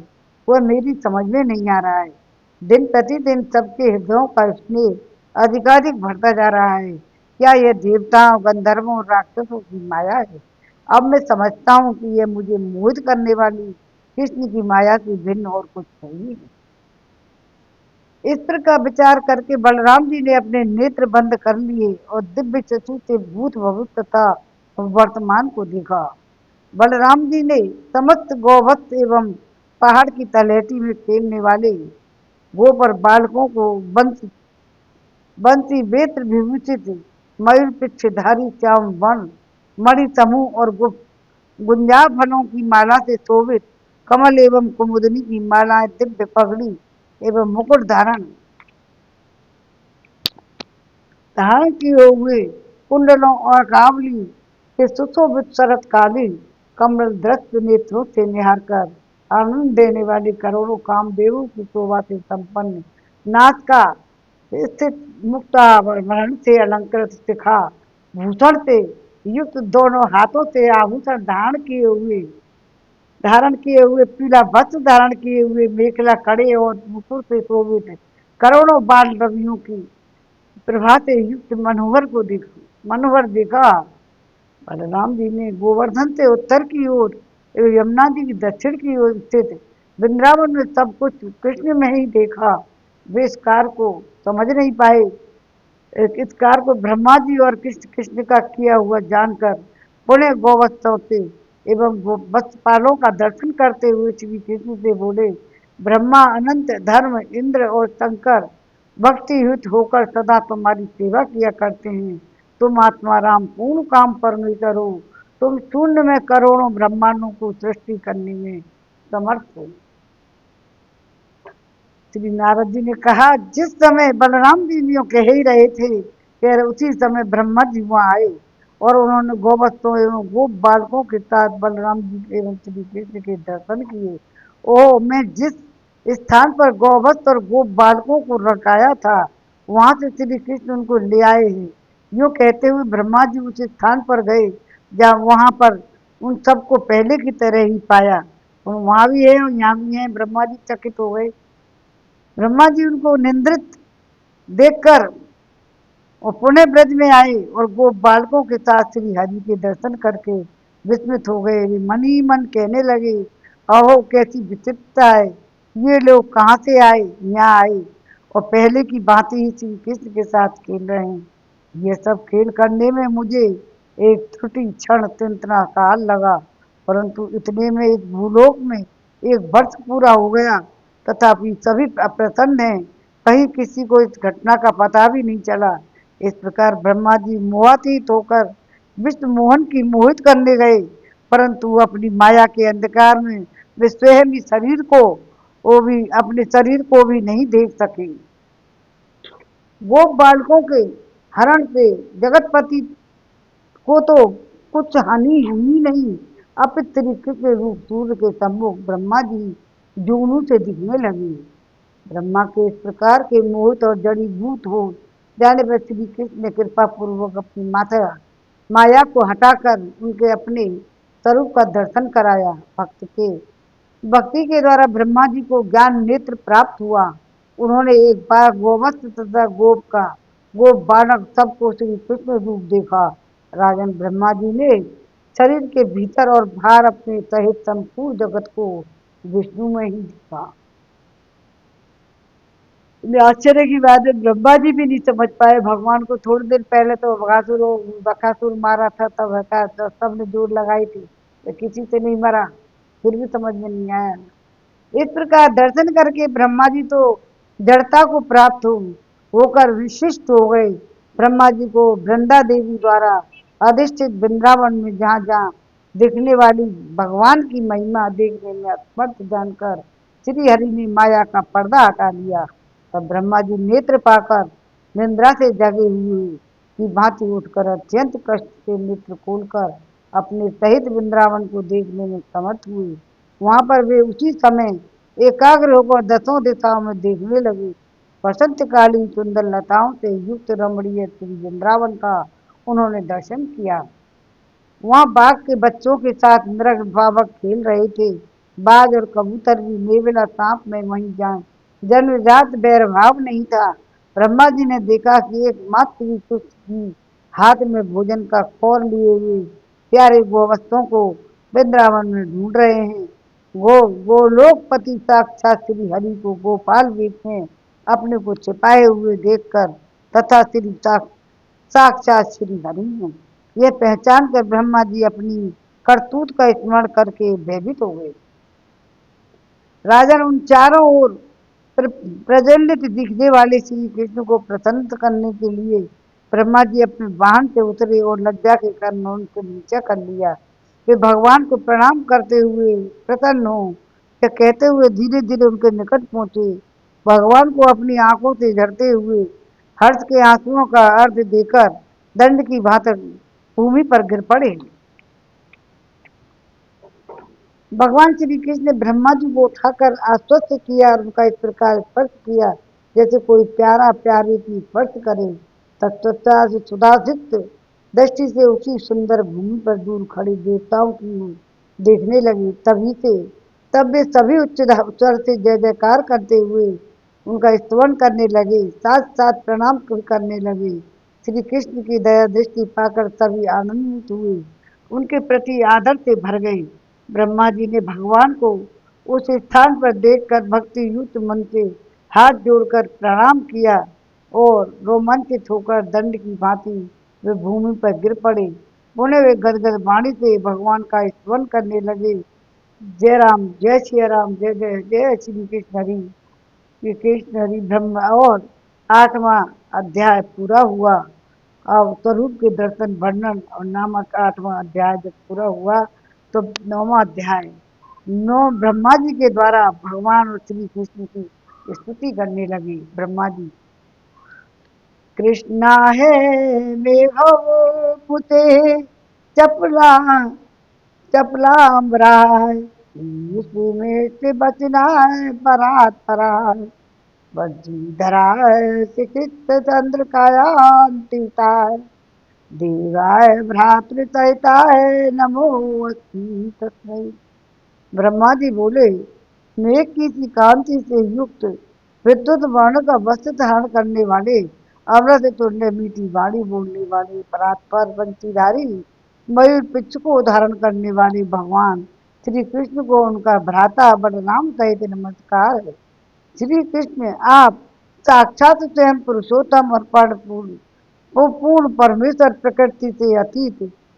वह मेरी समझ में नहीं आ रहा है। दिन प्रतिदिन सबके हृदयों का स्नेह अधिकाधिक बढ़ता जा रहा है। क्या यह देवताओं, गंधर्वों और राक्षसों की माया है? अब मैं समझता हूँ कि यह मुझे मोहित करने वाली कृष्ण की माया से भिन्न और कुछ नहीं है। इस प्रकार विचार करके बलराम जी ने अपने नेत्र बंद कर लिए और दिव्य चक्षु से भूत भविष्य तथा वर्तमान को देखा। बलराम जी ने समस्त गौवत्स एवं पहाड़ की तलहटी में खेलने वाले गोपर बालकों को बंसी वेत्र विभूषित मयूर पिच्छधारी श्याम वन मणि समूह और गुंजा फलों की माला से शोभित कमल एवं कुमुदनी की मालाएं दिव्य पगड़ी एवं मुकुट धारण किए हुए कुंडलों और कावली से सुशोभित शरतकालीन कमल दृष्ट नेत्रों से निहार कर आनंद देने वाले करोड़ों कामदेवों की शोभा से संपन्न नाच का स्थित मुक्ताभरण से अलंकृत शिखा भूषण से युक्त दोनों हाथों से आभूषण धारण किए हुए पीला वस्त्र धारण किए हुए मेखला कड़े और मुकुट से शोभित करोड़ों बाल रवियों की प्रभा से युक्त मनोहर देखा। बलराम जी ने गोवर्धन से उत्तर की ओर एवं यमुना जी की दक्षिण की ओर स्थित वृंदावन में सब कुछ कृष्ण में ही देखा। वे इस कार्य को समझ नहीं पाए। इस कार्य को ब्रह्मा जी और कृष्ण कृष्ण का किया हुआ जानकर पुण्य गोवत्सों से एवं वत्सपालों का दर्शन करते हुए श्री कृष्ण से बोले, ब्रह्मा, अनंत, धर्म, इंद्र और शंकर भक्तियुक्त होकर सदा तुम्हारी सेवा किया करते हैं। तुम आत्मा राम पूर्ण काम परमेश्वर हो। तुम शून्य में करोड़ों ब्रह्मांडों को सृष्टि करने में समर्थ हो। श्री नारद जी ने कहा, जिस समय बलराम जी यूं कह ही रहे थे फिर उसी समय ब्रह्मा जी वहां आए और उन्होंने गोवत्सों एवं गोप बालकों के साथ बलराम जी एवं श्री कृष्ण के दर्शन किए। ओह, मैं जिस स्थान पर गौवत्स और गोप बालकों को रखाया था वहां से श्री कृष्ण उनको ले आए हैं। यूं कहते हुए ब्रह्मा जी उस स्थान पर गए जहाँ वहां पर उन सबको पहले की तरह ही पाया। वहां भी है और यहाँ भी है। ब्रह्मा जी चकित हो गए। ब्रह्मा जी उनको निंद्रित देखकर और पुनः ब्रज में आए और वो बालकों के साथ श्री हरि के दर्शन करके विस्मित हो गए। वे मन ही मन कहने लगे, अहो, कैसी विचित्रता है। ये लोग कहाँ से आए, यहाँ आए और पहले की भांति ही श्री कृष्ण के साथ खेल रहे हैं। ये सब खेल करने में मुझे एक त्रुटि क्षण तिंतना काल लगा, परंतु इतने में इस भूलोक में एक वर्ष पूरा हो गया। तथापि सभी अप्रसन्न हैं। कहीं किसी को इस घटना का पता भी नहीं चला। इस प्रकार ब्रह्मा जी मोहातीत होकर विष्णु मोहन की मोहित करने गए, परंतु अपनी माया के अंधकार में वे स्वयं ही अपने शरीर को भी नहीं देख सके। गोप बालकों के हरण से जगतपति को तो कुछ हानि हुई नहीं, अपितु श्री कृष्ण रूप सूर्य के सम्मुख ब्रह्मा जी जुगनू से दिखने लगे। ब्रह्मा के इस प्रकार के मोहित और जड़ीभूत हो जाने पर श्री कृष्ण ने कृपा पूर्वक अपनी माता माया को हटाकर उनके अपने स्वरूप का दर्शन कराया। भक्ति के द्वारा ब्रह्मा जी को ज्ञान नेत्र प्राप्त हुआ। उन्होंने एक बार गोवत्स तथा गोप बालक सबको श्री कृष्ण रूप देखा। राजन ब्रह्मा जी ने शरीर के भीतर और बाहर अपने सहित संपूर्ण जगत को विष्णु में ही देखा। आश्चर्य की बात है, ब्रह्मा जी भी नहीं समझ पाए भगवान को। थोड़ी देर पहले तो बकासुर मारा था, तब सबने जोर लगाई थी, तो किसी से नहीं मरा, फिर भी समझ में नहीं आया। इस प्रकार दर्शन करके ब्रह्मा जी तो जड़ता को प्राप्त होकर विशिष्ट हो गए। ब्रह्मा जी को वृंदा देवी द्वारा अधिष्ठित वृंदावन में जहाँ जहाँ दिखने वाली भगवान की महिमा देखने में असमर्थ जानकर श्री हरि ने माया का पर्दा हटा लिया। तब ब्रह्मा जी नेत्र पाकर निंद्रा से जगे हुए की भांति उठकर अत्यंत कष्ट से नेत्र खोलकर अपने सहित वृंदावन को देखने में समर्थ हुए। वहां पर वे उसी समय एकाग्र होकर दसों दिशाओं में देखने लगे। बसंत कालीन सुंदर लताओं से युक्त रमणीय श्री वृंदावन का उन्होंने दर्शन किया। वहां बाघ के बच्चों के साथ मृग बाबक खेल रहे थे। बाज और कबूतर भी नेवला सांप में वहीं जाए जन्मजात बैर भाव नहीं था। ब्रह्मा जी ने देखा कि एक मात्र विशुष्ट जी हाथ में भोजन का कौर लिए हुए प्यारे गोवत्सों को वृंदावन में ढूंढ रहे हैं। गोलोकपति साक्षात श्री हरि को गोपाल वेश में अपने को छिपाए हुए देखकर तथा श्री साक्षात श्री हरि हैं, यह पहचान कर ब्रह्मा जी अपनी करतूत का स्मरण करके भयभीत हो गए। राजन उन चारों ओर प्रज्वलित दिखने वाले श्री कृष्ण को प्रसन्न करने के लिए ब्रह्मा जी अपने वाहन से उतरे और लज्जा के कारण उनसे नीचा कर लिया। वे भगवान को प्रणाम करते हुए प्रसन्न हो या कहते हुए धीरे धीरे उनके निकट पहुंचे। भगवान को अपनी आंखों से झरते हुए हर्ष के आंसुओं का अर्थ देकर दंड की भांति भूमि पर गिर पड़े। भगवान श्री कृष्ण ने ब्रह्मा जी को उठाकर आश्वस्त किया और उनका इस प्रकार स्पर्श किया जैसे कोई प्यारा प्यारे की स्पर्श करे। तत्वता से सुधासित दृष्टि से उसी सुंदर भूमि पर दूर खड़े देवताओं की देखने लगे। तब वे सभी उच्च स्वर से जय जयकार करते हुए उनका स्तवन करने लगे, साथ साथ प्रणाम करने लगे। श्री कृष्ण की दया दृष्टि पाकर सभी आनंदित हुए, उनके प्रति आदर से भर गए। ब्रह्मा जी ने भगवान को उस स्थान पर देखकर भक्ति युक्त मन से हाथ जोड़कर प्रणाम किया और रोमांचित होकर दंड की भांति वे भूमि पर गिर पड़े। पुनः वे गदगद वाणी से भगवान का स्तवन करने लगे, जय राम, जय श्री राम, जय जय जय श्री कृष्ण हरि, श्री कृष्ण हरि। ब्रह्म और 8वां अध्याय पूरा हुआ। अब स्वरूप के दर्शन वर्णन और नामक 8वां अध्याय जब पूरा हुआ तो 9वां अध्याय ब्रह्मा जी के द्वारा भगवान और श्री कृष्ण की स्तुति करने लगे। ब्रह्मा जी, कृष्णा है मेघो पुते चपला चपलाम्बराय में से बचना परात पराय बंशीधराय चिकित चंद्र कायांतिताय देवाय भ्रातृसहिताय नमो अस्मी तस्मै। ब्रह्मा जी बोले, मेघ की सी कांति से युक्त विद्युत वर्ण का वस्त्र धारण करने वाले, अमृत तुल्य मीठी वाणी बोलने वाले, परात्पर बंशीधारी मयूर पिच्छ को धारण करने वाले भगवान श्री कृष्ण को उनका भ्राता बलराम सहित नमस्कार है। श्री कृष्ण, आप साक्षात स्वयं पुरुषोत्तम और पूर्ण वो पूर्ण परमेश्वर प्रकृति से अतीत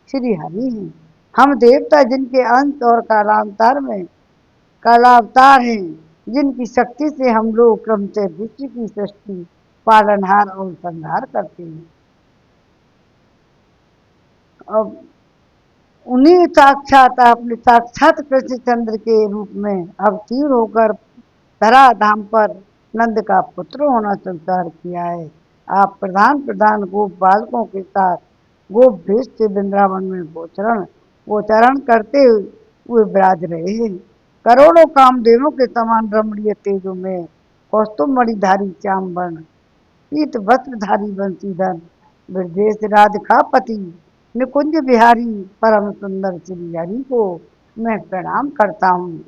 श्री हरि हैं। हम देवता जिनके अंत और कालावतार हैं, जिनकी शक्ति से हम लोग क्रमशः विश्व की सृष्टि, पालनहार और संहार करते हैं। अब उन्हीं साक्षात आपने साक्षात कृष्ण चंद्र के रूप में अवतीर्ण होकर धरा धाम पर नंद का पुत्र होना स्वीकार किया है। आप प्रधान प्रधान गोप बालकों के साथ गोप भेष से वृंदावन में गोचरण करते हुए विराज रहे हैं। करोड़ों कामदेवों के समान रमणीय तेजो में कौस्तुभ मणिधारी श्याम वर्ण पीत वस्त्रधारी बंशीधर ब्रजेश राधिकापति निकुंज बिहारी परम सुंदर श्री हरि को मैं प्रणाम करता हूँ।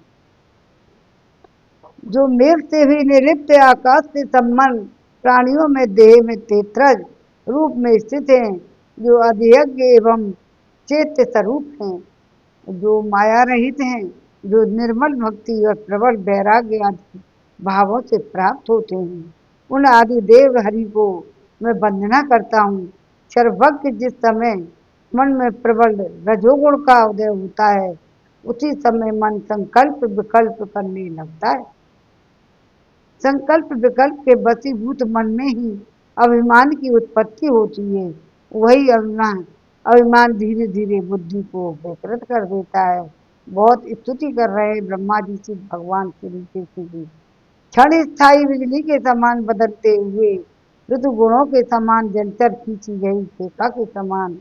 जो मेघ से भी निलिप्त आकाश से संबंध, प्राणियों में देह में तेत्रज रूप में स्थित हैं, जो अधियज्ञ एवं चैत्य स्वरूप हैं, जो माया रहित हैं, जो निर्मल भक्ति और प्रबल वैराग्य आदि भावों से प्राप्त होते हैं, उन आदि देव हरि को मैं वंदना करता हूँ। सर्वज्ञ जिस समय मन में प्रबल रजोगुण का उदय होता है, उसी समय मन संकल्प विकल्प करने लगता है। संकल्प विकल्प के वशीभूत मन में ही अभिमान की उत्पत्ति होती है। वही अभिमान अभिमान धीरे धीरे बुद्धि को विकृत कर देता है। बहुत स्तुति कर रहे हैं ब्रह्मा जी से भगवान श्री कृष्ण जी। क्षण स्थायी बिजली के समान बदलते हुए, ऋतु गुणों के समान जलचर खींची गई शेखा के समान,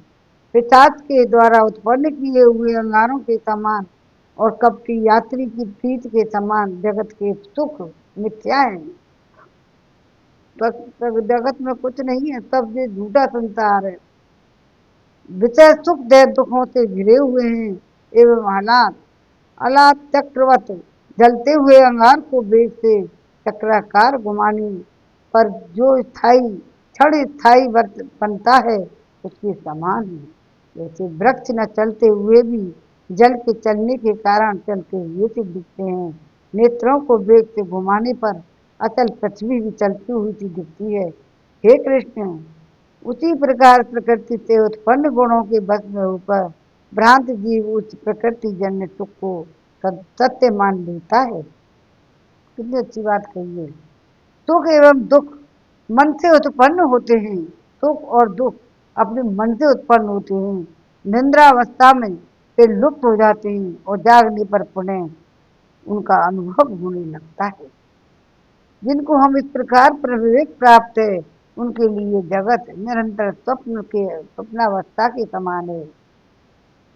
पिशाच के द्वारा उत्पन्न किए हुए अंगारों के समान और कपटी यात्री की प्रीत के समान जगत के सुख मिथ्या है। जगत में कुछ नहीं है, सब ये झूठा संसार है। विषय सुख दे दुखों से घिरे हुए हैं एवं हालात अलात चक्रवत जलते हुए अंगार को वेग से चक्राकार घुमाने पर जो स्थायी क्षण स्थायी बनता है, उसके समान है। जैसे वृक्ष न चलते हुए भी जल के चलने के कारण चलते हुए से दिखते हैं, नेत्रों को वेग से घुमाने पर अचल पृथ्वी भी चलती हुई सी दिखती है। हे कृष्ण, उसी प्रकार प्रकृति से उत्पन्न गुणों के बस में होकर भ्रांत जीव उस प्रकृति जन्य सुख को सत्य मान लेता है। कितनी अच्छी बात कही है। सुख एवं दुख मन से उत्पन्न होते हैं। सुख और दुख अपने मन से उत्पन्न होते हैं। निंद्रावस्था में वे लुप्त हो जाते हैं और जागने पर पुनः उनका अनुभव होने लगता है। जिनको हम इस प्रकार प्रविवेक प्राप्त है, उनके लिए जगत निरंतर स्वप्नावस्था के समान है,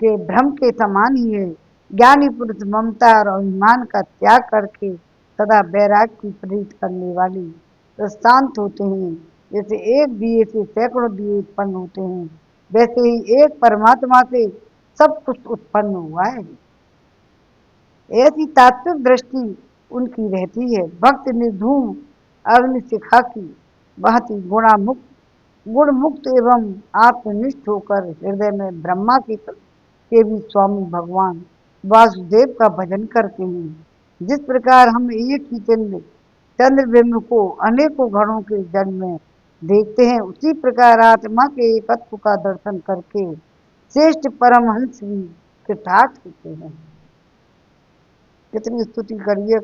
के भ्रम के समान ही है। ज्ञानी पुरुष ममता और अभिमान का त्याग करके सदा वैराग्य की प्रीत करने वाली तो शांत होते हैं। जैसे एक दिए से सैकड़ों दिए उत्पन्न होते हैं, वैसे ही एक परमात्मा से सब कुछ उत्पन्न हुआ है। ऐसी तात्विक दृष्टि उनकी रहती है। भक्त निर्धूम अग्नि शिखा की भांति गुण मुक्त एवं आत्मनिष्ठ होकर हृदय में ब्रह्मा के भी स्वामी भगवान वासुदेव का भजन करते हैं। जिस प्रकार हम एक ही चंद्रबिंब को अनेकों घड़ों के जल में देखते हैं, उसी प्रकार आत्मा के एकत्व का दर्शन करके श्रेष्ठ परमहंस भी कृतार्थ होते हैं। कितनी स्तुति करिए,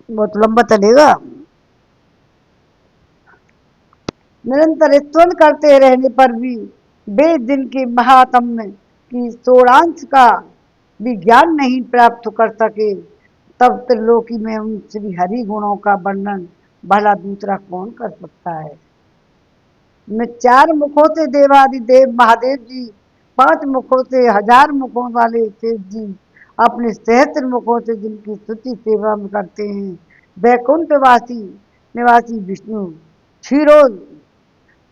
बहुत लंबा चलेगा। निरंतर स्तवन करते रहने पर भी वे दिन के महात्म्य की सोड़ांश का भी ज्ञान नहीं प्राप्त कर सके, तब त्रिलोकी में उन श्री हरि गुणों का वर्णन भला दूसरा कौन कर सकता है। मैं 4 मुखों से देवादिदेव महादेव जी, 5 मुखों से 1000 मुखों वाले शेष जी अपने सहस्त्र मुखों से जिनकी स्तुति सेवा में करते हैं, वैकुंठवासी निवासी विष्णु, क्षीरो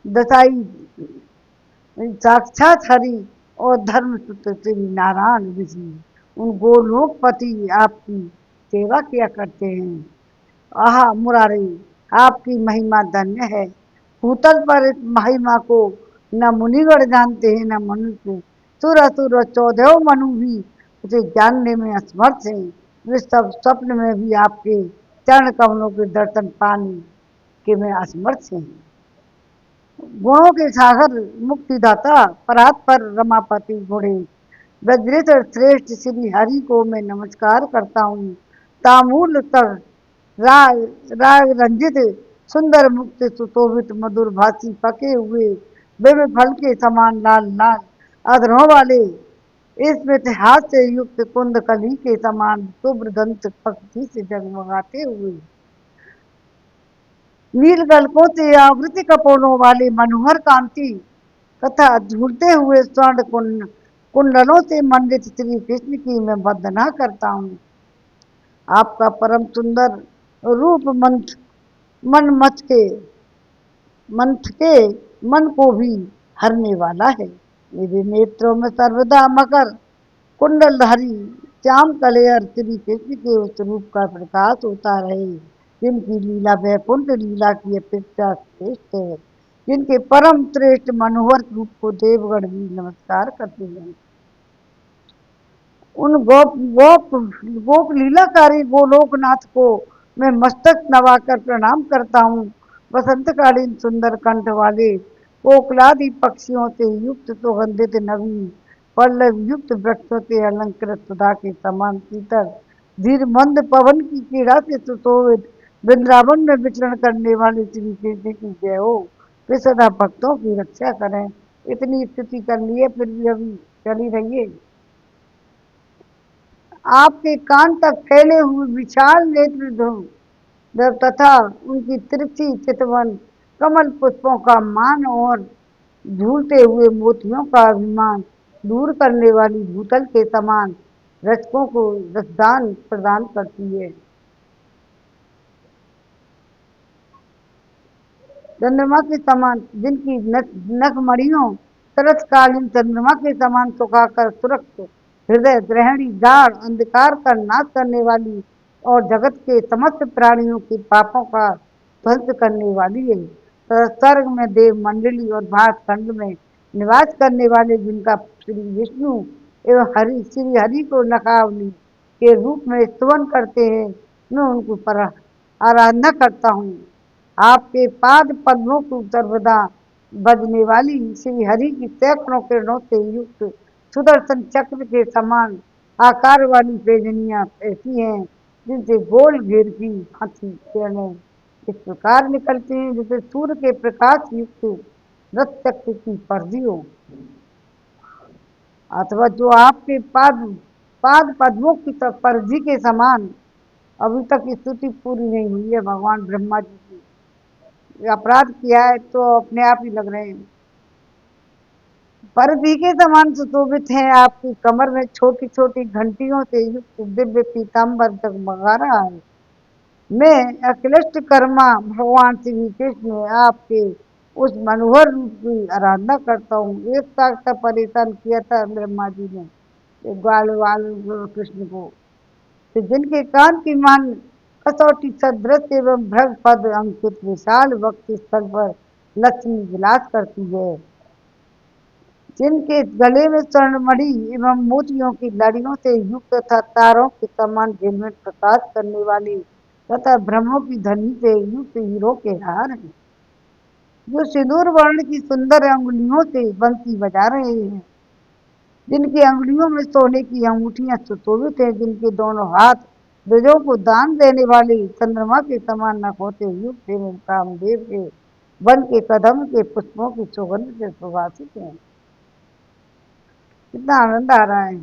दसाई साक्षात हरि और धर्म सूत्र श्री नारायण ऋषि, उन गोलोकपति आपकी सेवा किया करते हैं। आहा मुरारी, आपकी महिमा धन्य है। भूतल पर इस महिमा को न मुनिगण जानते हैं न मनुष्य। सुर असुर 14 मनु भी उसे जानने में असमर्थ हैं। वे सब स्वप्न में भी आपके चरण कमलों के दर्शन पाने के में असमर्थ हैं। गुणों के सागर मुक्तिदाता परात्पर रमापति गुणे वज्रेश्वर श्रेष्ठ श्री हरि को मैं नमस्कार करता हूँ। तामूल तर राग राग रंजित सुंदर मुक्त सुशोभित मधुर भाषी पके हुए बेबे फल के समान लाल लाल अधरों वाले इसमें हाथ से युक्त कुंद कली के समान शुभ्र दंत पक्षी से जगमगाते हुए नील गलकों से आवृत कपोलों वाले मनोहर कांति तथा झूलते हुए स्वर्ण कुंडलों से मंडित श्री कृष्ण की मैं वंदना करता हूँ। आपका परम सुंदर रूप मन मथ के मन को भी हरने वाला है। मेरे नेत्रों में सर्वदा मकर कुंडलधारी श्याम कलेयर श्री कृष्ण के उस रूप का प्रकाश होता रहे, जिनकी लीला वैकुंठ लीला की अपेक्षा श्रेष्ठ है, जिनके परम श्रेष्ठ मनोहर रूप को देवगण भी नमस्कार करते हैं। उन गोप लीलाकारी गोलोकनाथ को मैं मस्तक नवाकर प्रणाम करता हूँ। वसंतकालीन सुंदर कंठ वाले कोकलादि पक्षियों से युक्त सुगंधित नवीन पल्लव युक्त वृक्षों से अलंकृत सुधा के समान शीतल धीर मंद पवन की पीड़ा से सुशोभित वृंदावन में विचरण करने वाले श्री कृष्ण की जय हो। वे सदा भक्तों की रक्षा करें। इतनी स्तुति कर लिए, फिर भी अभी चली रहिए। आपके कान तक फैले हुए विशाल नेत्र तथा उनकी तिरछी चितवन कमल पुष्पों का मान और झूलते हुए मोतियों का अभिमान दूर करने वाली भूतल के समान रचकों को रसदान प्रदान करती है। चंद्रमा के समान जिनकी नखमणियों शरतकालीन चंद्रमा के समान सुखाकर सुरक्षित हृदय ग्रहणी गाढ़ अंधकार का नाश करने वाली और जगत के समस्त प्राणियों के पापों का ध्वंस करने वाली है। स्वर्ग में देव मंडली और भात खंड में निवास करने वाले जिनका श्री विष्णु एवं हरि श्री हरि को नकावली के रूप में स्तवन करते हैं, मैं उनको पर आराधना करता हूँ। आपके पाद पद्मों को सर्वदा बजने वाली श्री हरि की सैकड़ों किरणों से युक्त सुदर्शन चक्र के समान आकार वाली पेजनियां ऐसी हैं, जिनसे गोल घेर की हाथी किरणें इस प्रकार निकलती हैं जैसे सूर्य के प्रकाश युक्त रथ चक्र की परिधि हो, अथवा जो आपके पाद पद्मों की परिधि के समान। अभी तक स्तुति पूरी नहीं हुई है भगवान ब्रह्मा जी की। अपराध किया है तो अपने आप ही लग रहे हैं। परिधि के समान सुशोभित हैं, आपकी कमर में छोटी छोटी घंटियों से युक्त दिव्य पीताम्बर जगमगा रहा है। मैं अखिलेश कर्मा भगवान श्री कृष्ण आपके उस मनोहर रूप की आराधना करता हूँ। एक साथ तक परेशान किया था ब्रह्मा जी ने ग्वाल वाल कृष्ण को, तो जिनके कान की मान कसौटी सदृश एवं भ्रग पद अंकित विशाल वक्ष स्थल पर लक्ष्मी विलास करती है, जिनके गले में स्वर्णमणि एवं मोतियों की लड़ियों से युक्त तथा तारों के समान झिलमिल प्रकाश करने वाली तथा ब्रह्मों की धनी से युक्त हीरो के हार हैं, जो सिंदूर वर्ण की सुंदर अंगुलियों से बंसी बजा रहे हैं, जिनकी अंगुलियों में सोने की अंगूठियां सुशोभित हैं, जिनके दोनों हाथ ब्रजों को दान देने वाली चंद्रमा के समान नखों से युक्त एवं कामदेव के वन के कदम के पुष्पों की सुगंध से सुवासित हैं। कितना आनंद आ रहा है।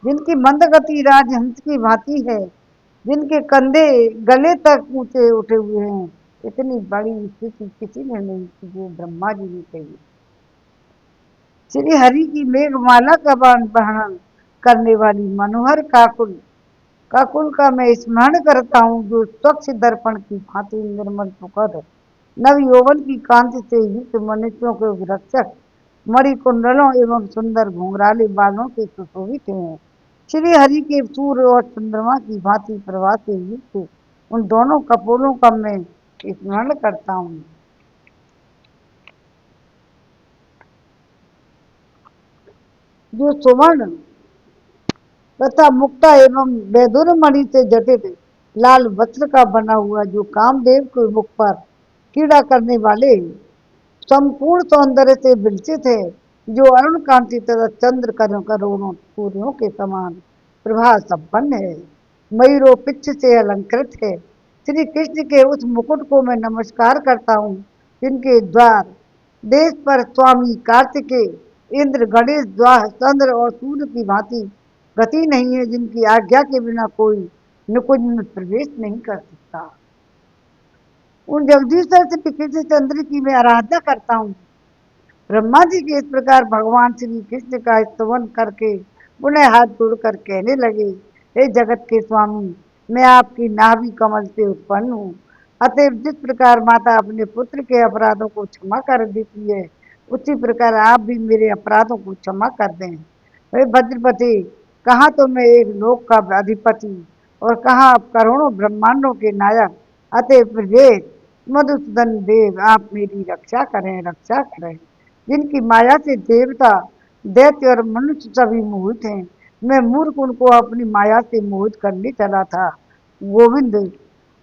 जिनकी मंद गति राजहंस की भांति है, जिनके कंधे गले तक ऊंचे उठे हुए हैं, इतनी बड़ी स्थिति किसी ने नहीं की जो ब्रह्मा जी ने कही। श्री हरि की मेघमाला का वर्णन करने वाली मनोहर काकुल का मैं स्मरण करता हूँ, जो स्वच्छ दर्पण की भांति निर्मल सुखद नव यौवन की कांति से युक्त मनुष्यों के रक्षक मणिकुंडलों एवं सुंदर घुंघराले बालों से सुशोभित हैं। श्री हरि के सूर्य और चंद्रमा की भांति प्रभा से युक्त उन दोनों कपोलों का मैं स्मरण करता हूँ, जो सुवर्ण तथा मुक्ता एवं वैदुर मणि से जटित लाल वस्त्र का बना हुआ, जो कामदेव के मुख पर कीड़ा करने वाले संपूर्ण सौंदर्य से विलसित है, जो अरुण कांति तथा चंद्र करोड़ों सूर्यों के समान प्रभा संपन्न है, मयूरोपिच्छ से अलंकृत है। श्री कृष्ण के उस मुकुट को मैं नमस्कार करता हूँ, जिनके द्वार देश पर स्वामी कार्तिकेय इंद्र गणेश द्वार चंद्र और सूर्य की भांति गति नहीं है, जिनकी आज्ञा के बिना कोई निकुंज में प्रवेश नहीं कर सकता। उन जगदीश्वर श्री कृष्ण चंद्र की मैं आराधना करता हूँ। ब्रह्मा जी के इस प्रकार भगवान श्री कृष्ण का स्तवन करके पुनः हाथ जोड़कर कहने लगे, हे जगत के स्वामी, मैं आपकी नाभि कमल से उत्पन्न हूँ। अतएव जिस प्रकार माता अपने पुत्र के अपराधों को क्षमा कर देती है, उसी प्रकार आप भी मेरे अपराधों को क्षमा कर दें। हे भद्रपति, कहाँ तो मैं एक लोक का अधिपति और कहाँ आप करोड़ों ब्रह्मांडों के नायक। अतएव वे मधुसूदन देव, आप मेरी रक्षा करें, रक्षा करें। जिनकी माया से देवता, दैत्य और मनुष्य सभी मोहित हैं, मैं मूर्ख उनको अपनी माया से मोहित करने चला था। गोविंद,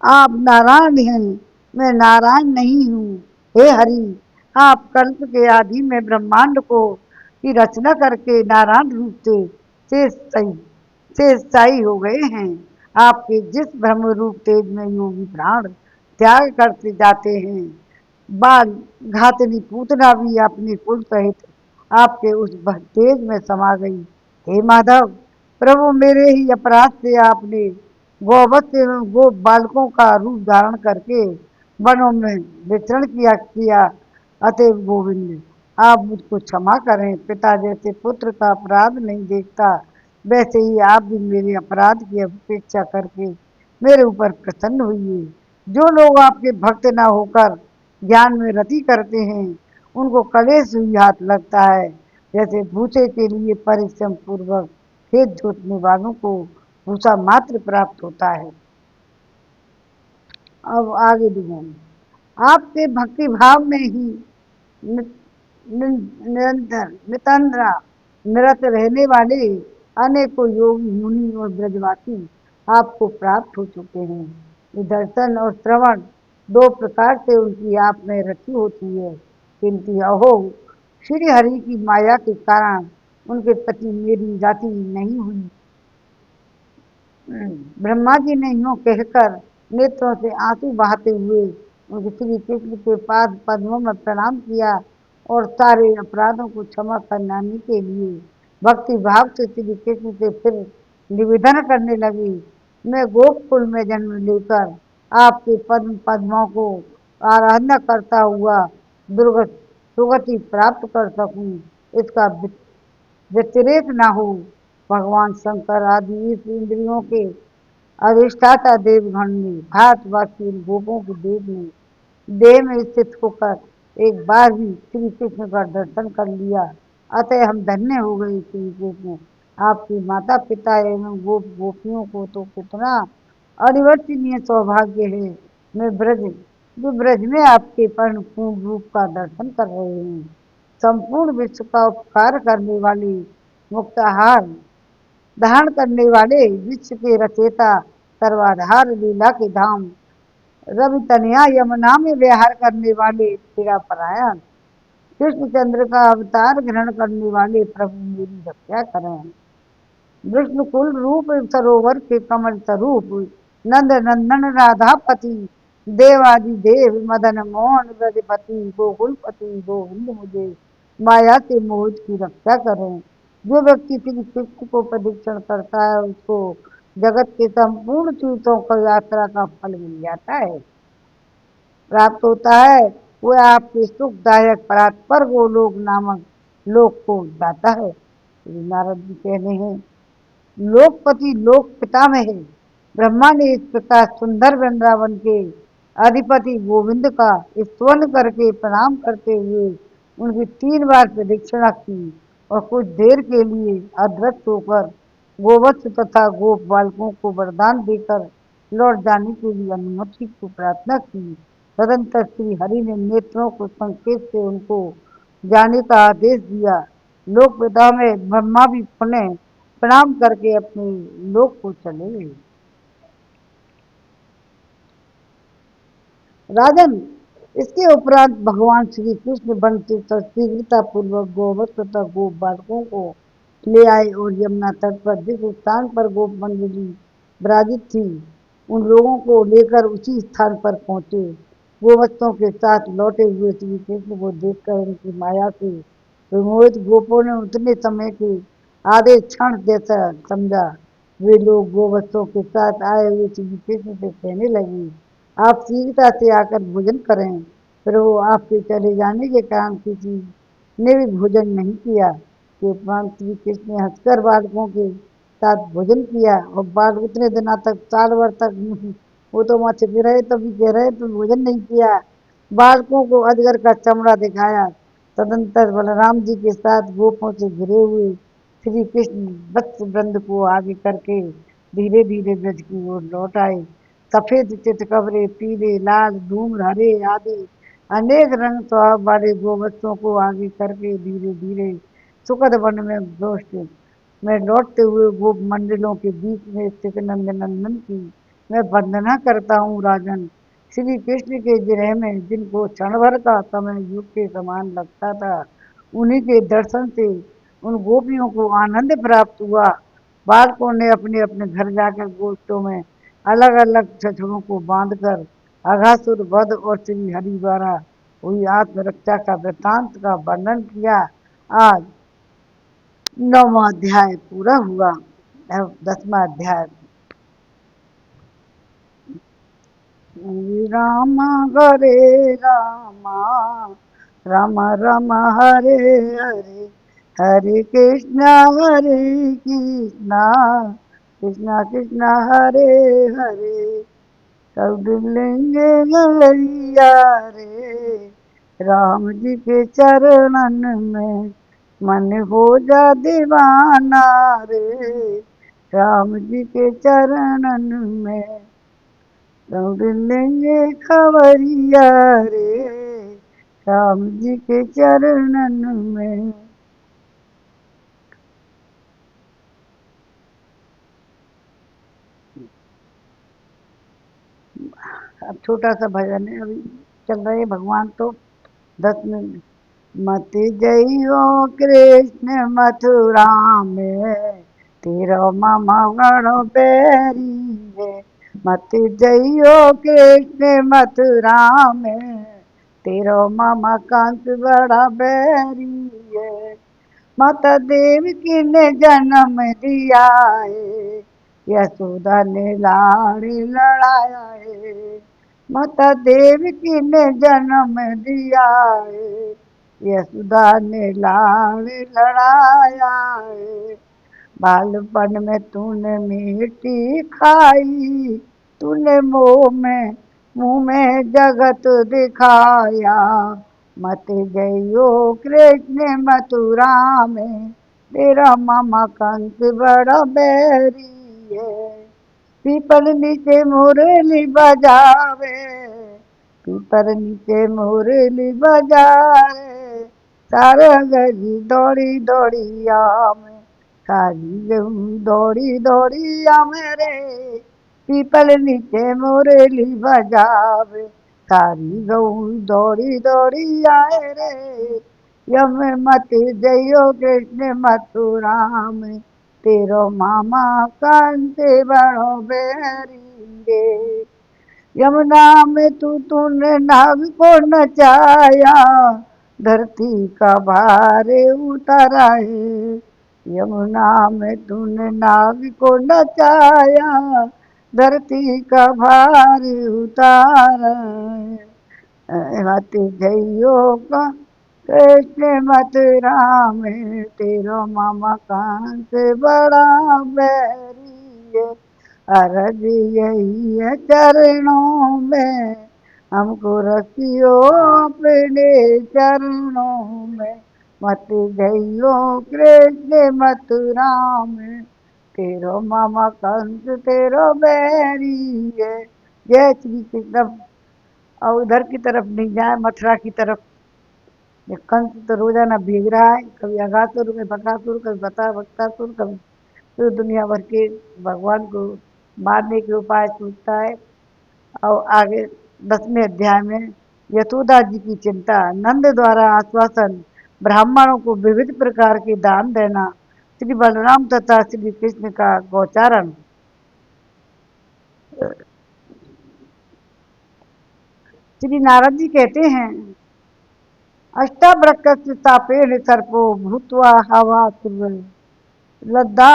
आप नारायण हैं, मैं नारायण नहीं हूँ। हे हरि, आप कल्प के आदि में ब्रह्मांड को की रचना करके नारायण रूप से शेषशायी हो गए हैं। आपके जिस ब्रह्म रूप तेज में योगी प्राण त्याग करते जाते हैं, बाल घातनी पूतना भी अपने कुल सहित आपके उस तेज में समा गई। हे माधव, प्रभु मेरे ही अपराध से आपने गोवत्स एवं गो बालकों का रूप धारण करके वनों में विचरण किया। अतएव गोविंद, आप मुझको क्षमा करें। पिता जैसे पुत्र का अपराध नहीं देखता, वैसे ही आप भी मेरे अपराध की अपेक्षा करके मेरे ऊपर प्रसन्न हुई। जो लोग आपके भक्त न होकर ज्ञान में रति करते हैं, उनको कलेश हुई हाथ लगता है, जैसे भूसे के लिए परिश्रम पूर्वक खेत जोतने वालों को भूसा मात्र प्राप्त होता है। अब आगे दिखाएं। आपके भक्ति भाव में ही निरंतर नितंद्रा निरत रहने वाले अनेकों योगी मुनि और ब्रजवासी आपको प्राप्त हो चुके हैं। ये दर्शन और श्रवण दो प्रकार से उनकी आप में रति होती है, किंतु अहो, श्री हरि की माया के कारण उनके प्रति मेरी रति नहीं हुई। ब्रह्मा जी ने यूं कहकर नेत्रों से आंसू बहाते हुए उनके श्री कृष्ण के पाद पद्मों में प्रणाम किया और सारे अपराधों को क्षमा करने के लिए भक्ति भाव से श्री कृष्ण से फिर निवेदन करने लगी। मैं गोकुल में जन्म लेकर आपके पद्म पद्मों को आराधना करता हुआ दुर्गत सुगति प्राप्त कर सकूं, इसका व्यतिरेक न हो। भगवान शंकर आदि इस इंद्रियों के अधिष्ठाता देवगण ने भारतवासी गोपों के देह में स्थित होकर एक बार भी श्री कृष्ण का दर्शन कर लिया। अतः हम धन्य हो गए श्री कृष्ण। आपके माता पिता एवं गोप गोपियों को तो कितना अनिवर्तनीय सौभाग्य है। मैं ब्रज में आपके पर्ण पूर्ण रूप का दर्शन कर रहे हैं। संपूर्ण विश्व का उपकार करने वाले मुक्ताहार धारण करने वाले विश्व के रचयिता सर्वाधार लीला के धाम रवि तनया यमुना में विहार करने वाले तेरा परायण कृष्णचंद्र का अवतार ग्रहण करने वाले प्रभु मेरी रक्षा करें। विष्णु कुल रूप सरोवर के कमल स्वरूप नंद नंदन राधापति देवादि देव मदन मोहन ब्रजपति गोकुलपति गोविंद, मुझे माया से मोहित की रक्षा करें। जो व्यक्ति श्री कृष्ण को प्रदक्षिण करता है, उसको जगत के संपूर्ण तीर्थों का यात्रा का फल मिल जाता है, प्राप्त होता है। वह आपके सुखदायक परात्पर गोलोक नामक लोक को जाता है। नारद जी कहने हैं, लोकपति लोक पिता में है। ब्रह्मा ने इस प्रकार सुंदर वृंदावन के अधिपति गोविंद का स्तवन करके प्रणाम करते हुए उनकी 3 बार प्रदक्षिणा की और कुछ देर के लिए अदृश्य होकर गोवत्स तथा गोप बालकों को वरदान देकर लौट जाने के लिए अनुमति की प्रार्थना की। तदंतर श्री हरि ने नेत्रों को संकेत से उनको जाने का आदेश दिया। लोक पिता में ब्रह्मा भी पुनः प्रणाम करके अपने लोक को चले। राजन, इसके उपरांत भगवान श्री कृष्ण वन से शीघ्रता पूर्वक गोवत्स तथा गोप बालकों को ले आए और यमुना तट पर जिस स्थान पर गोप मंडली विराजित थी, उन लोगों को लेकर उसी स्थान पर पहुंचे। गोवत्सों के साथ लौटे हुए श्री कृष्ण को देखकर उनकी माया से विमोहित गोपों ने उतने समय के आधे क्षण जैसा समझा। वे लोग गोवत्सों के साथ आए हुए श्री कृष्ण से कहने लगे, आप शीघ्रता से आकर भोजन करें। फिर वो आपके चले जाने के कारण किसी ने भी भोजन नहीं किया। के उपरांत श्री कृष्ण ने हंसकर बालकों के साथ भोजन किया और बाल उतने दिनों तक साल भर तक वो तो वहाँ छिपे रहे तभी कह रहे तो भोजन नहीं किया। बालकों को अजगर का चमड़ा दिखाया। तदंतर बलराम जी के साथ गोपों से घिरे हुए श्री कृष्ण वत्स वृंद को आगे करके धीरे धीरे ब्रज की ओर लौट आए। सफेद चितकबरे, पीले, लाल, धूम्र, हरे आदि अनेक रंग स्वभाव वाले गोवत्सों को आगे करके धीरे धीरे सुखद वन में गोष्ठ में लौटते हुए गोप मंडलों के बीच में स्थित नंदनंदन की मैं वंदना करता हूँ राजन। श्री कृष्ण के विरह में जिनको क्षण भर का समय युग के समान लगता था, उन्हीं के दर्शन से उन गोपियों को आनंद प्राप्त हुआ। बालकों ने अपने अपने घर जाकर गोष्ठों में अलग अलग छछड़ों को बांधकर अघासुर वध और श्री हरि द्वारा हुई आत्मरक्षा का वृत्तांत का वर्णन किया। आज 9वां अध्याय पूरा हुआ। अब 10वां अध्याय। राम हरे रामा, राम राम हरे हरे, हरे कृष्णा कृष्णा कृष्णा हरे हरे। सब लेंगे गैया रे, राम जी के चरणन में मन हो जा दीवाना रे, राम जी के चरणन में दौड़ लेंगे खबरिया रे, राम जी के चरणन में। अब छोटा सा भजन है, अभी चल रहे भगवान तो 10 मिनट। मत जइयो कृष्ण मथुरा में, तेरो मामा गणो बैरी है। मत जइयो कृष्ण मथुरा में, तेरो मामा कंस बड़ा बैरी है। माता देवकी ने जन्म दिया है, यशोदा ने लाड़ी लड़ाया है। माता देवकी ने जन्म दिया है, यशोदा ने लाड़ी लड़ाया है। बालपन में तूने मिट्टी खाई, तूने मुंह में जगत दिखाया। मत गयो कृष्ण मथुरा में, तेरा मामा कंस बड़ा बैरी है। पीपल नीचे मुरली बजावे, पीपल नीचे मुरली बजाए, सारे गली दौड़ी दौड़ी आवे, सारी गऊ दौड़ी दौड़ी आवे रे। पीपल नीचे मुरली बजावे, सारी गऊ दौड़ी दौड़ी आए रे। यम मत जइयो कृष्ण मथुरा में, तेरो मामा कंस बड़ो बैरी रे। यमुना में तूने नाग को नचाया, धरती का भार उतारा है। यमुना में तूने नाग को नचाया, धरती का भार उतारा है। मत जइयो का कृष्ण मथुरा में, तेरो मामा कंस बड़ा बैरी है। अरज यही है चरणों में, हमको रखियो अपने चरणों में। मत जइयो कृष्ण मथुरा में, तेरो मामा कंस तेरो बैरी है। जय श्री कृष्ण। और उधर की तरफ नहीं जाए, मथुरा की तरफ। ये कंस तो रोजाना भीग रहा है, कभी अगासुर, कभी बकासुर, कभी बक्तासुर, कभी तो दुनिया भर के भगवान को मारने के उपाय सोचता है। और आगे 10वें अध्याय में यशोदा जी की चिंता, नंद द्वारा आश्वासन, ब्राह्मणों को विविध प्रकार के दान देना, श्री बलराम तथा श्री कृष्ण का गोचारण। श्री नारद जी कहते हैं, अष्टावक्रस्य सापेन सर्पो भूत्वा हवा लद्दा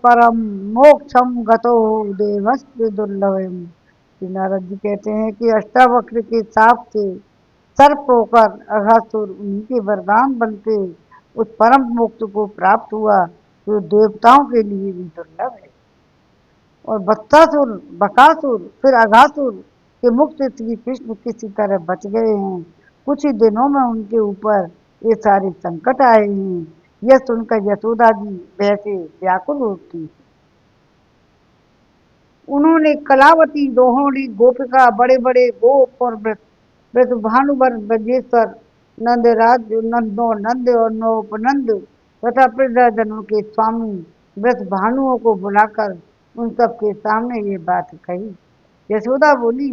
परम मोक्षम गतो देवस्य दुर्लभम। श्री नारद जी कहते हैं कि अष्टावक्र के साप से सर्प होकर अघासुर उनके वरदान बनते उस परम मोक्ष को प्राप्त हुआ, जो देवताओं के लिए भी दुर्लभ है। और बत्सासुर, बकासुर, फिर अघासुर के मुख से श्री कृष्ण किसी तरह बच गए हैं। कुछ ही दिनों में उनके ऊपर ये सारे संकट आए हैं। यह सुनकर यशोदा जी वैसे व्याकुल होती। उन्होंने कलावती, रोहिणी, गोपिका, बड़े बड़े गोप और ब्रजभानुवर, ब्रजेश्वर, नंदराज, नंदो नंद और नोपनंद तथा प्रजाजनों के स्वामी ब्रजभानुओं को बुलाकर उन सबके सामने ये बात कही। यशोदा बोली,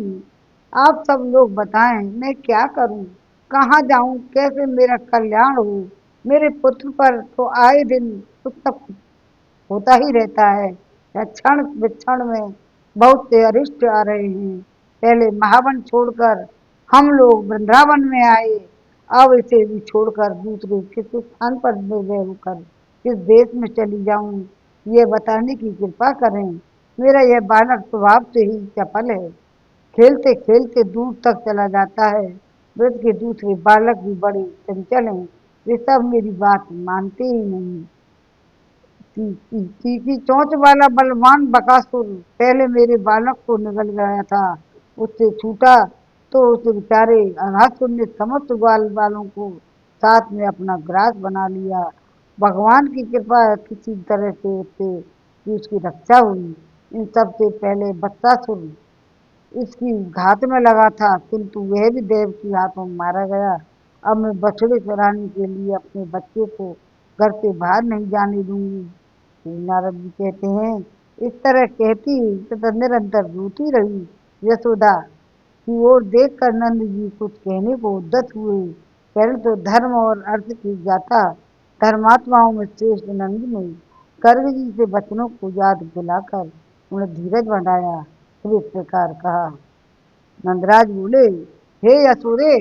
आप सब लोग बताएं मैं क्या करूं, कहाँ जाऊं, कैसे मेरा कल्याण हो। मेरे पुत्र पर तो आए दिन कुछ न कुछ होता ही रहता है। या क्षण विक्षण में बहुत से अरिष्ट आ रहे हैं। पहले महावन छोड़कर हम लोग वृंदावन में आए, अब इसे भी छोड़कर दूसरे किस स्थान पर निर्भय होकर किस देश में चली जाऊं, ये बताने की कृपा करें। मेरा यह बालक स्वभाव से ही चपल है, खेलते खेलते दूर तक चला जाता है। ब्रज के दूसरे बालक भी बड़े चंचल हैं, वे सब मेरी बात मानते ही नहीं। तीखी चोंच वाला बलवान बकासुर पहले मेरे बालक को निगल गया था, उससे छूटा तो उस बेचारे अघासुर ने समस्त ग्वाल वालों को साथ में अपना ग्रास बना लिया। भगवान की कृपा है किसी तरह से उससे कि उसकी रक्षा हुई। इन सब से पहले बत्सासुर इसकी घात में लगा था, किंतु वह भी देव की हाथों मारा गया। अब मैं बछड़े चराने के लिए अपने बच्चे को घर से बाहर नहीं जाने दूंगी। श्री नारद जी कहते हैं, इस तरह कहती तथा निरंतर रोती रही यशोदा की ओर देख कर नंद जी कुछ कहने को उद्यत हुए। पहले तो धर्म और अर्थ की ज्ञाता धर्मात्माओं में श्रेष्ठ नंद ने गर्ग जी से वचनों को याद दिलाकर उन्हें धीरज बढ़ाया। फिर इस प्रकार कहा। नंदराज बोले, हे असुरे,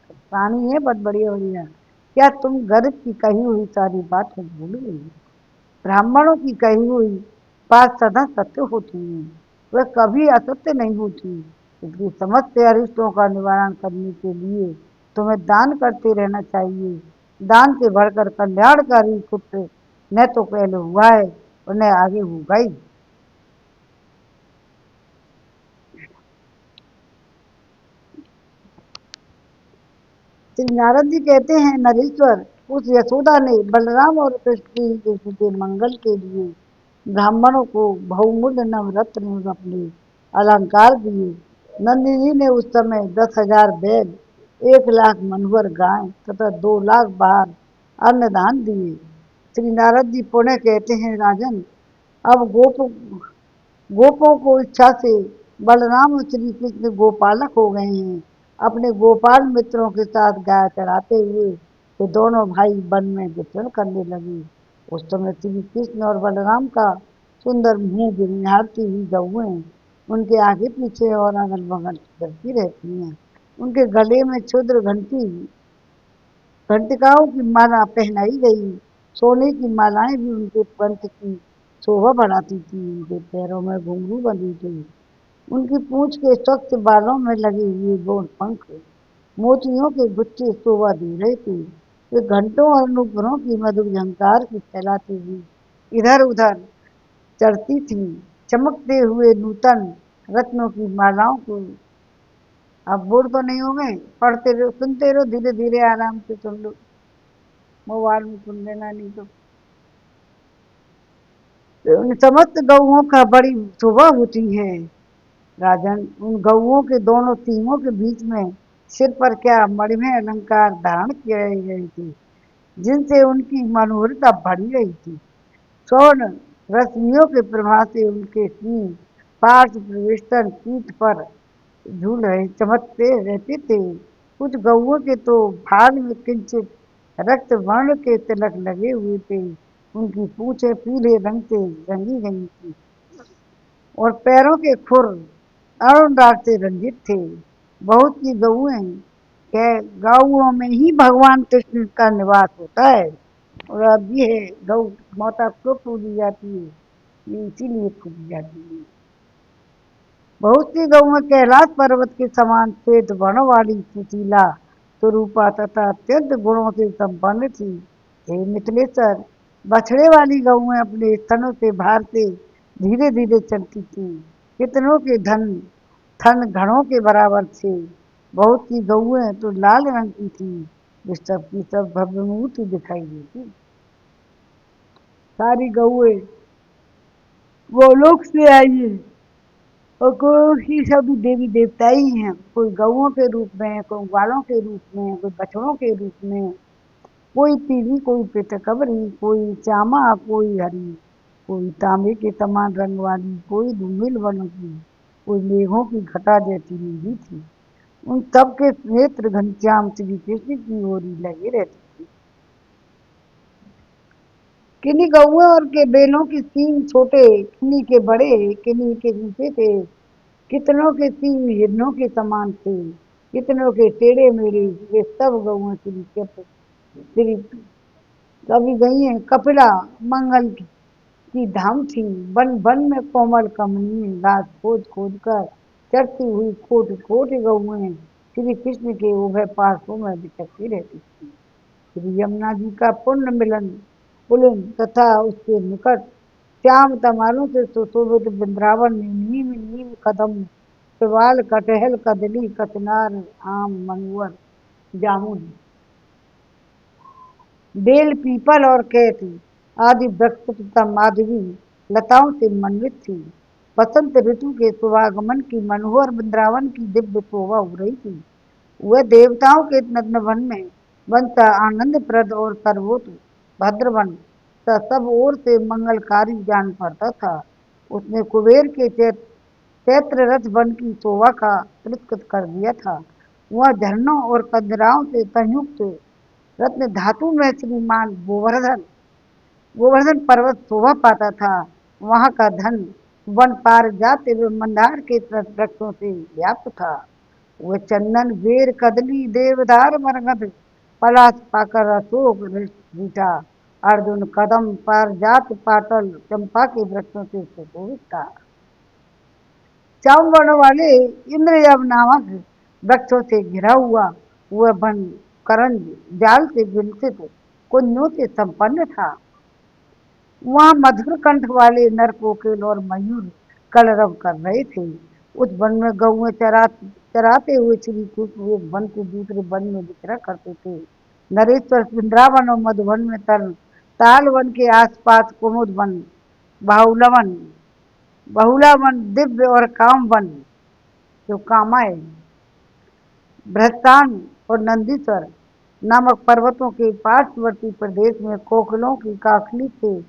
प्राणी है बहुत बढ़िया बढ़िया, क्या तुम गर्ग की कही हुई सारी बात भूल गई? ब्राह्मणों की कही हुई बात सदा सत्य होती है, वह कभी असत्य नहीं होती। इसलिए समस्त अरिष्टों का निवारण करने के लिए तुम्हें दान करते रहना चाहिए। दान से बढ़कर कल्याणकारी पुत्र न तो पहले हुआ है और न आगे होगा ही। श्री नारद जी कहते हैं, नरेश्वर, उस यशोदा ने बलराम और कृष्ण कृष्ण के मंगल के लिए ब्राह्मणों को बहुमूल्य नवरत्न और अपने अलंकार दिए। नंदिनी ने उस समय 10,000 बैल, 1 लाख मनोहर गाय तथा 2 लाख बाहर अन्नदान दिए। श्री नारद जी पुनः कहते हैं, राजन, अब गोपों को इच्छा से बलराम और श्री कृष्ण गोपालक हो गए हैं। अपने गोपाल मित्रों के साथ गाय चराते हुए वे दोनों भाई वन में विचरण करने लगे। उस समय श्री कृष्ण और बलराम का सुंदर मुंह निहारती हुई गौएं उनके आगे पीछे और अगल बगल चलती रहती हैं। उनके गले में क्षुद्र घंटी घंटिकाओं की माला पहनाई गई। सोने की मालाएं भी उनके पंथ की शोभा बढ़ाती थी। उनके पैरों में घुंघरू बंधी थे। उनकी पूंछ के स्वच्छ बालों में लगे हुए गौर पंख मोतियों के गुच्छे शोभा दे रहे थे। वे घंटों और अनुग्रहों की मधुर झंकार की फैलाती हुई इधर उधर चढ़ती थी। चमकते हुए नूतन रत्नों की मालाओं को, अब बोर तो नहीं हो गए, पढ़ते रहो सुनते रहो, धीरे धीरे आराम से सुन लो, मोबाइल में सुन लेना नहीं तो। उन समस्त गौओं का बड़ी शोभा होती है। राजन, उन गौओं के दोनों सींगों के बीच में सिर पर क्या मणिमय अलंकार धारण किए गए थे, जिनसे उनकी मनोहरता बढ़ी रही थी। स्वर्ण रश्मियों के प्रभाव से उनके सींग पार्श्व प्रवेष्टन पीठ पर झूल रहे चमकते रहते थे। कुछ गौओं के तो भाग में किंचित रक्त वर्ण के तिलक लगे हुए थे। उनकी पूंछें पीले रंग से रंगी गई थी और पैरों के खुर अरुण राग से रंजित थे। बहुत सी गौएं गौओं में ही भगवान कृष्ण का निवास होता है। और अब ये गौ माता क्यों पूजी जाती है, ये इसीलिए पूजी जाती है। बहुत सी गौएं कैलाश पर्वत के समान श्वेत वर्ण वाली सुशीला स्वरूपा तथा अत्यंत गुणों से संपन्न थी। हे मिथिलेश्वर, बछड़े वाली गौएं अपने स्तनों से बाहर से धीरे धीरे चलती थी। कितनों के धन थन घड़ों के बराबर थे। बहुत सी गऊएं तो लाल रंग की थी, जो सबकी सब भव्य मूर्ति दिखाई देती। सारी गऊएं वो लोग से आई है, और कोई सभी देवी देवता ही हैं। कोई गऊओं के रूप में, कोई ग्वालों के रूप में, कोई बछड़ों के रूप में, कोई पीली, कोई पेटकबरी, कोई श्यामा, कोई हरी, कोई तांबे के समान रंग वाली, कोई धूमिल वर्ण की, कोई मेघों की घटा जैसी नीली थी। उन सब के नेत्र घनश्याम श्री कृष्ण की ओर ही लगे रहते थे। किन्हीं गौओं और के बैलों के सींग छोटे, किन्हीं के बड़े, किन्हीं के ऊंचे थे। कितनों के सींग हिरणों के समान थे, कितनों के टेढ़े मेढ़े। वे सब गौएं श्री कभी गई हैं कपिला मंगल की धाम थी। वन वन में कोमल कमनी घास खोद खोद कर चरती हुई कोटि कोटि गौएं श्री कृष्ण के उभय पार्श्वों में बिचरती रहती थी। श्री यमुना जी का पुण्य मिलन पुलिन तथा उसके निकट श्याम तमालों से सुशोभित वृंदावन में नीम नीम कदम प्रवाल कटहल कदली कचनार आम मनुवर जामुन बेल पीपल और कैथ आदि वृक्ष तथा माधवी लताओं से मंडित थी। बसंत ऋतु के शुभागमन की मनोहर वृंदावन की दिव्य शोभा हो रही थी। वह देवताओं के नंदवन में बनता आनंद प्रद और सर्वोत्त भद्रवन सब ओर से मंगलकारी जान पड़ता था। उसने कुबेर के चैत्र रथ वन की शोभा का तिरस्कृत कर दिया था। वह झरनों और कंदराओं से संयुक्त रत्न धातु में श्रीमान गोवर्धन पर्वत शोभा पाता था। वहां का धन वन पार जाते हुए मंदार के वृक्षों से व्याप्त था। वह चंदन बेर कदली देवदार मरगद पलाश पाकर अशोक रीठा अर्जुन कदम पार जात पाटल चंपा के वृक्षों से सुशोभित था। चाव वर्ण वाले इंद्रयव नामक वृक्षों से घिरा हुआ वह वन करंज जाल से विलसित कुंजों से संपन्न था। वहां मधुर कंठ वाले नर कोकिल और मयूर कलरव कर रहे थे। उस वन में गौएं चराते हुए श्री कृष्ण एक वन से दूसरे वन में विचरा करते थे। नरेश्वर वृंदावन और मधुवन में ताल वन के आसपास कुमुद वन बाहुलवन बहुलावन दिव्य और काम वन जो कामाय भ्रस्तान और नंदीश्वर नामक पर्वतों के पार्श्ववर्ती प्रदेश में कोकिलों की काकली से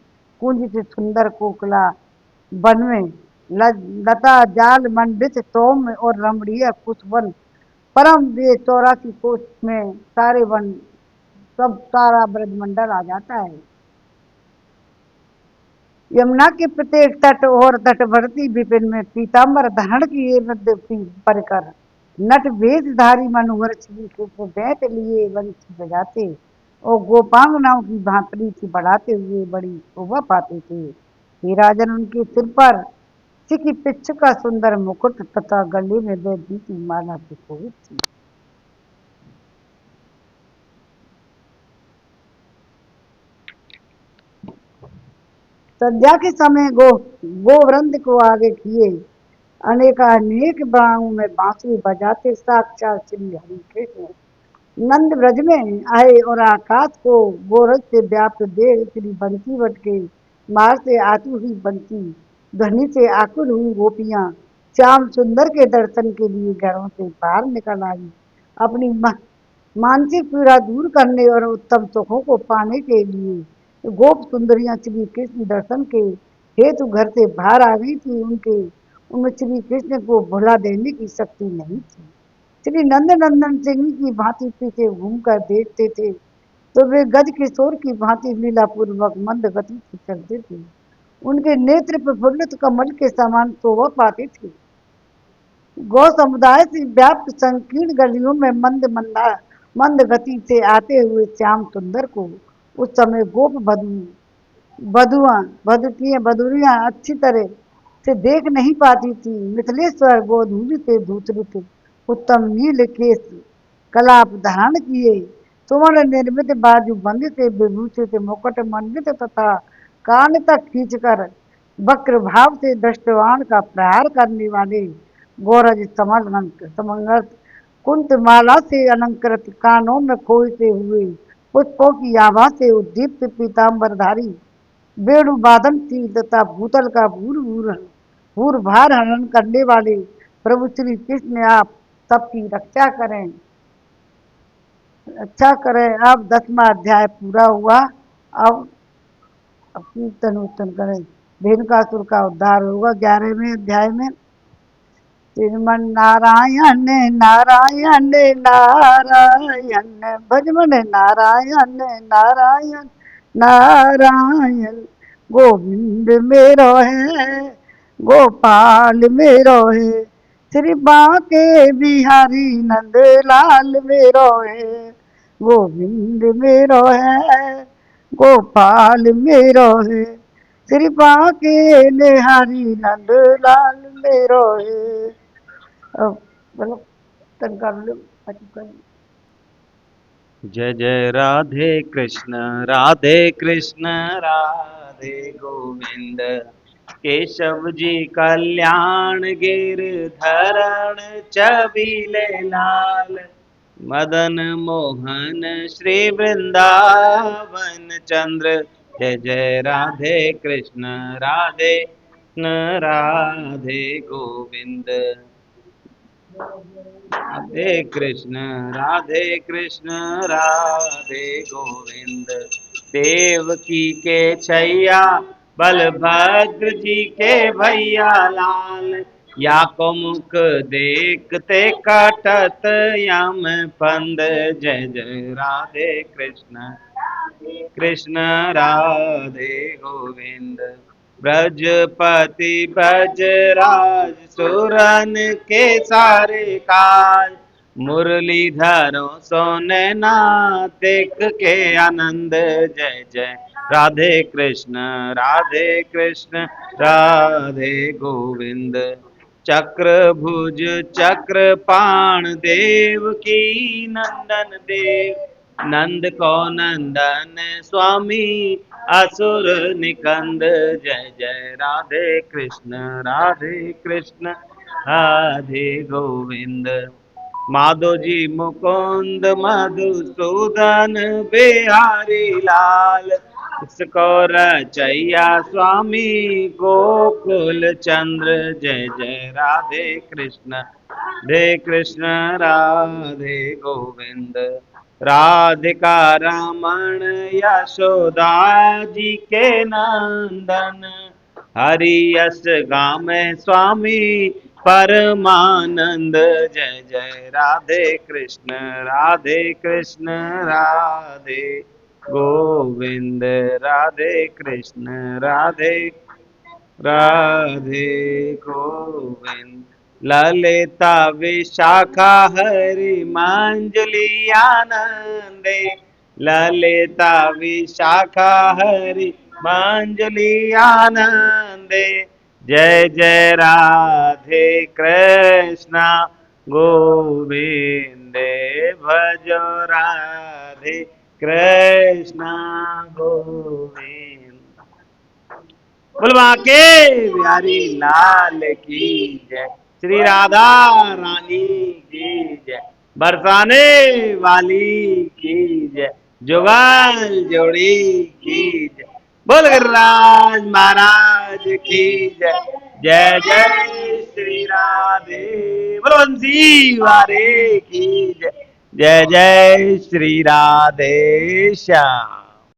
कुंज से सुंदर कोकिला वन में लता जाल मंडित सौम्य और रमणीय कुशवन परम वे 84 कोष में सारे वन सब सारा ब्रजमंडल आ जाता है। यमुना के प्रत्येक तट और तटवर्ती विपिन में पीताम्बर धारण किए परिकर नट वेशधारी मनोहर श्री कृष्ण बैठ लिए वंशी बजाते और गोपांगनाओं की भांतरी थी बढ़ाते हुए बड़ी शोभा पाते थे। हे राजन, उनके सिर पर सिकी पिच्छ का सुंदर मुकुट तथा गले में बैठी की माला से शोभित थी। संध्या के समय गोवृंद को आगे किए अनेक बाणों में बांसुरी बजाते साक्षात श्री हरि कृष्ण नंद ब्रज में आए और आकाश को गोरज से व्याप्त देख श्री बंसी वट के मार से आती हुई बंसी ध्वनि से आकुल हुई गोपियां श्याम सुंदर के दर्शन के लिए घरों से बाहर निकल आई। अपनी मानसिक पीड़ा दूर करने और उत्तम सुखों को पाने के लिए गोप सुंदरियां श्री कृष्ण दर्शन के हेतु घर से बाहर आ गई थी। उनमें श्री कृष्ण को भुला देने की शक्ति नहीं थी। श्री नंद नंदन सिंह की भांति पीछे घूमकर देखते थे तो वे गज किशोर की भांति लीला पूर्वक मंद गति से चलते थे। उनके नेत्र प्रफुल्लित कमल के समान शोभा पाते थे। गौ समुदाय से व्याप्त संकीर्ण गलियों में मंद गति से आते हुए श्याम सुंदर को उस समय गोप बधुरियां अच्छी तरह से देख नहीं पाती थी। मिथिलेश्वर गोधूली से धूसरित उत्तम नील केश कलाप धारण किए सुवर्ण निर्मित बाजू बंद से विभूषित मुकुट मंडित तथा कान तक खींचकर वक्र भाव से दृष्टवान का प्रहार करने वाले गौरज समंगत कुंत माला से अलंकृत कानों में खोलते हुए पुष्पों की आभा से उद्दीप्त पीताम्बरधारी वेणु वादन की तथा भूतल का भूर भार हनन करने वाले प्रभु श्री कृष्ण आप सबकी रक्षा करें। अब 10वां अध्याय पूरा हुआ। अब कीर्तन उर्तन करें, धेनुकासुर का उद्धार होगा। 11वें अध्याय में श्रीमन नारायण नारायण नारायण भजमन नारायण नारायण नारायण गोविंद मेरो है गोपाल मेरो है श्री बांके बिहारी नंद लाल मेरो है गोविंद मेरो है गोपाल मेरो है श्री बांके बिहारी नंद लाल मेरो है। अब मतलब तनका जय जय राधे कृष्ण राधे गोविंद केशव जी कल्याण गिरधरण छबीले लाल मदन मोहन श्री वृंदावन चंद्र। जय जय राधे कृष्ण राधे गोविंद। राधे कृष्ण राधे गोविंद। देवकी के छैया बलभद्र जी के भैया लाल या को मुख देखते कटत यम फंद। जय जय राधे कृष्ण राधे गोविंद। ब्रजपति ब्रजराज सुरन के सारे काज मुरलीधरों सोने नातिक के आनंद। जय जय राधे कृष्ण राधे गोविंद। चक्र भुज चक्र पाण देव की नंदन देव नंद को नंदन स्वामी असुर निकंद। जय जय राधे कृष्ण राधे गोविंद। माधो जी मुकुंद मधुसूदन बिहारी लाल इसको रचैया स्वामी गोकुल चंद्र। जय जय कृष्ण राधे गोविंद। राधिका रमण यशोदा जी के नंदन हरि यश गामे स्वामी परमानंद। जय जय राधे कृष्ण राधे गोविंद। राधे कृष्ण राधे गोविंद। ललिता विशाखा हरि मंजलि आनंदे ललिता विशाखा हरि मंजलि आनंदे। जय जय राधे कृष्णा गोविंदे भजो राधे कृष्णा गोविंद। बुलवा के बिहारी लाल की जय। श्री राधा रानी की जय। बरसाने वाली की जय। जुगाल जोड़ी की जय। बोल गिरिराज महाराज की जय। जय जय श्री राधे बलवंती वारे की जय। जय जय श्री राधे श्याम।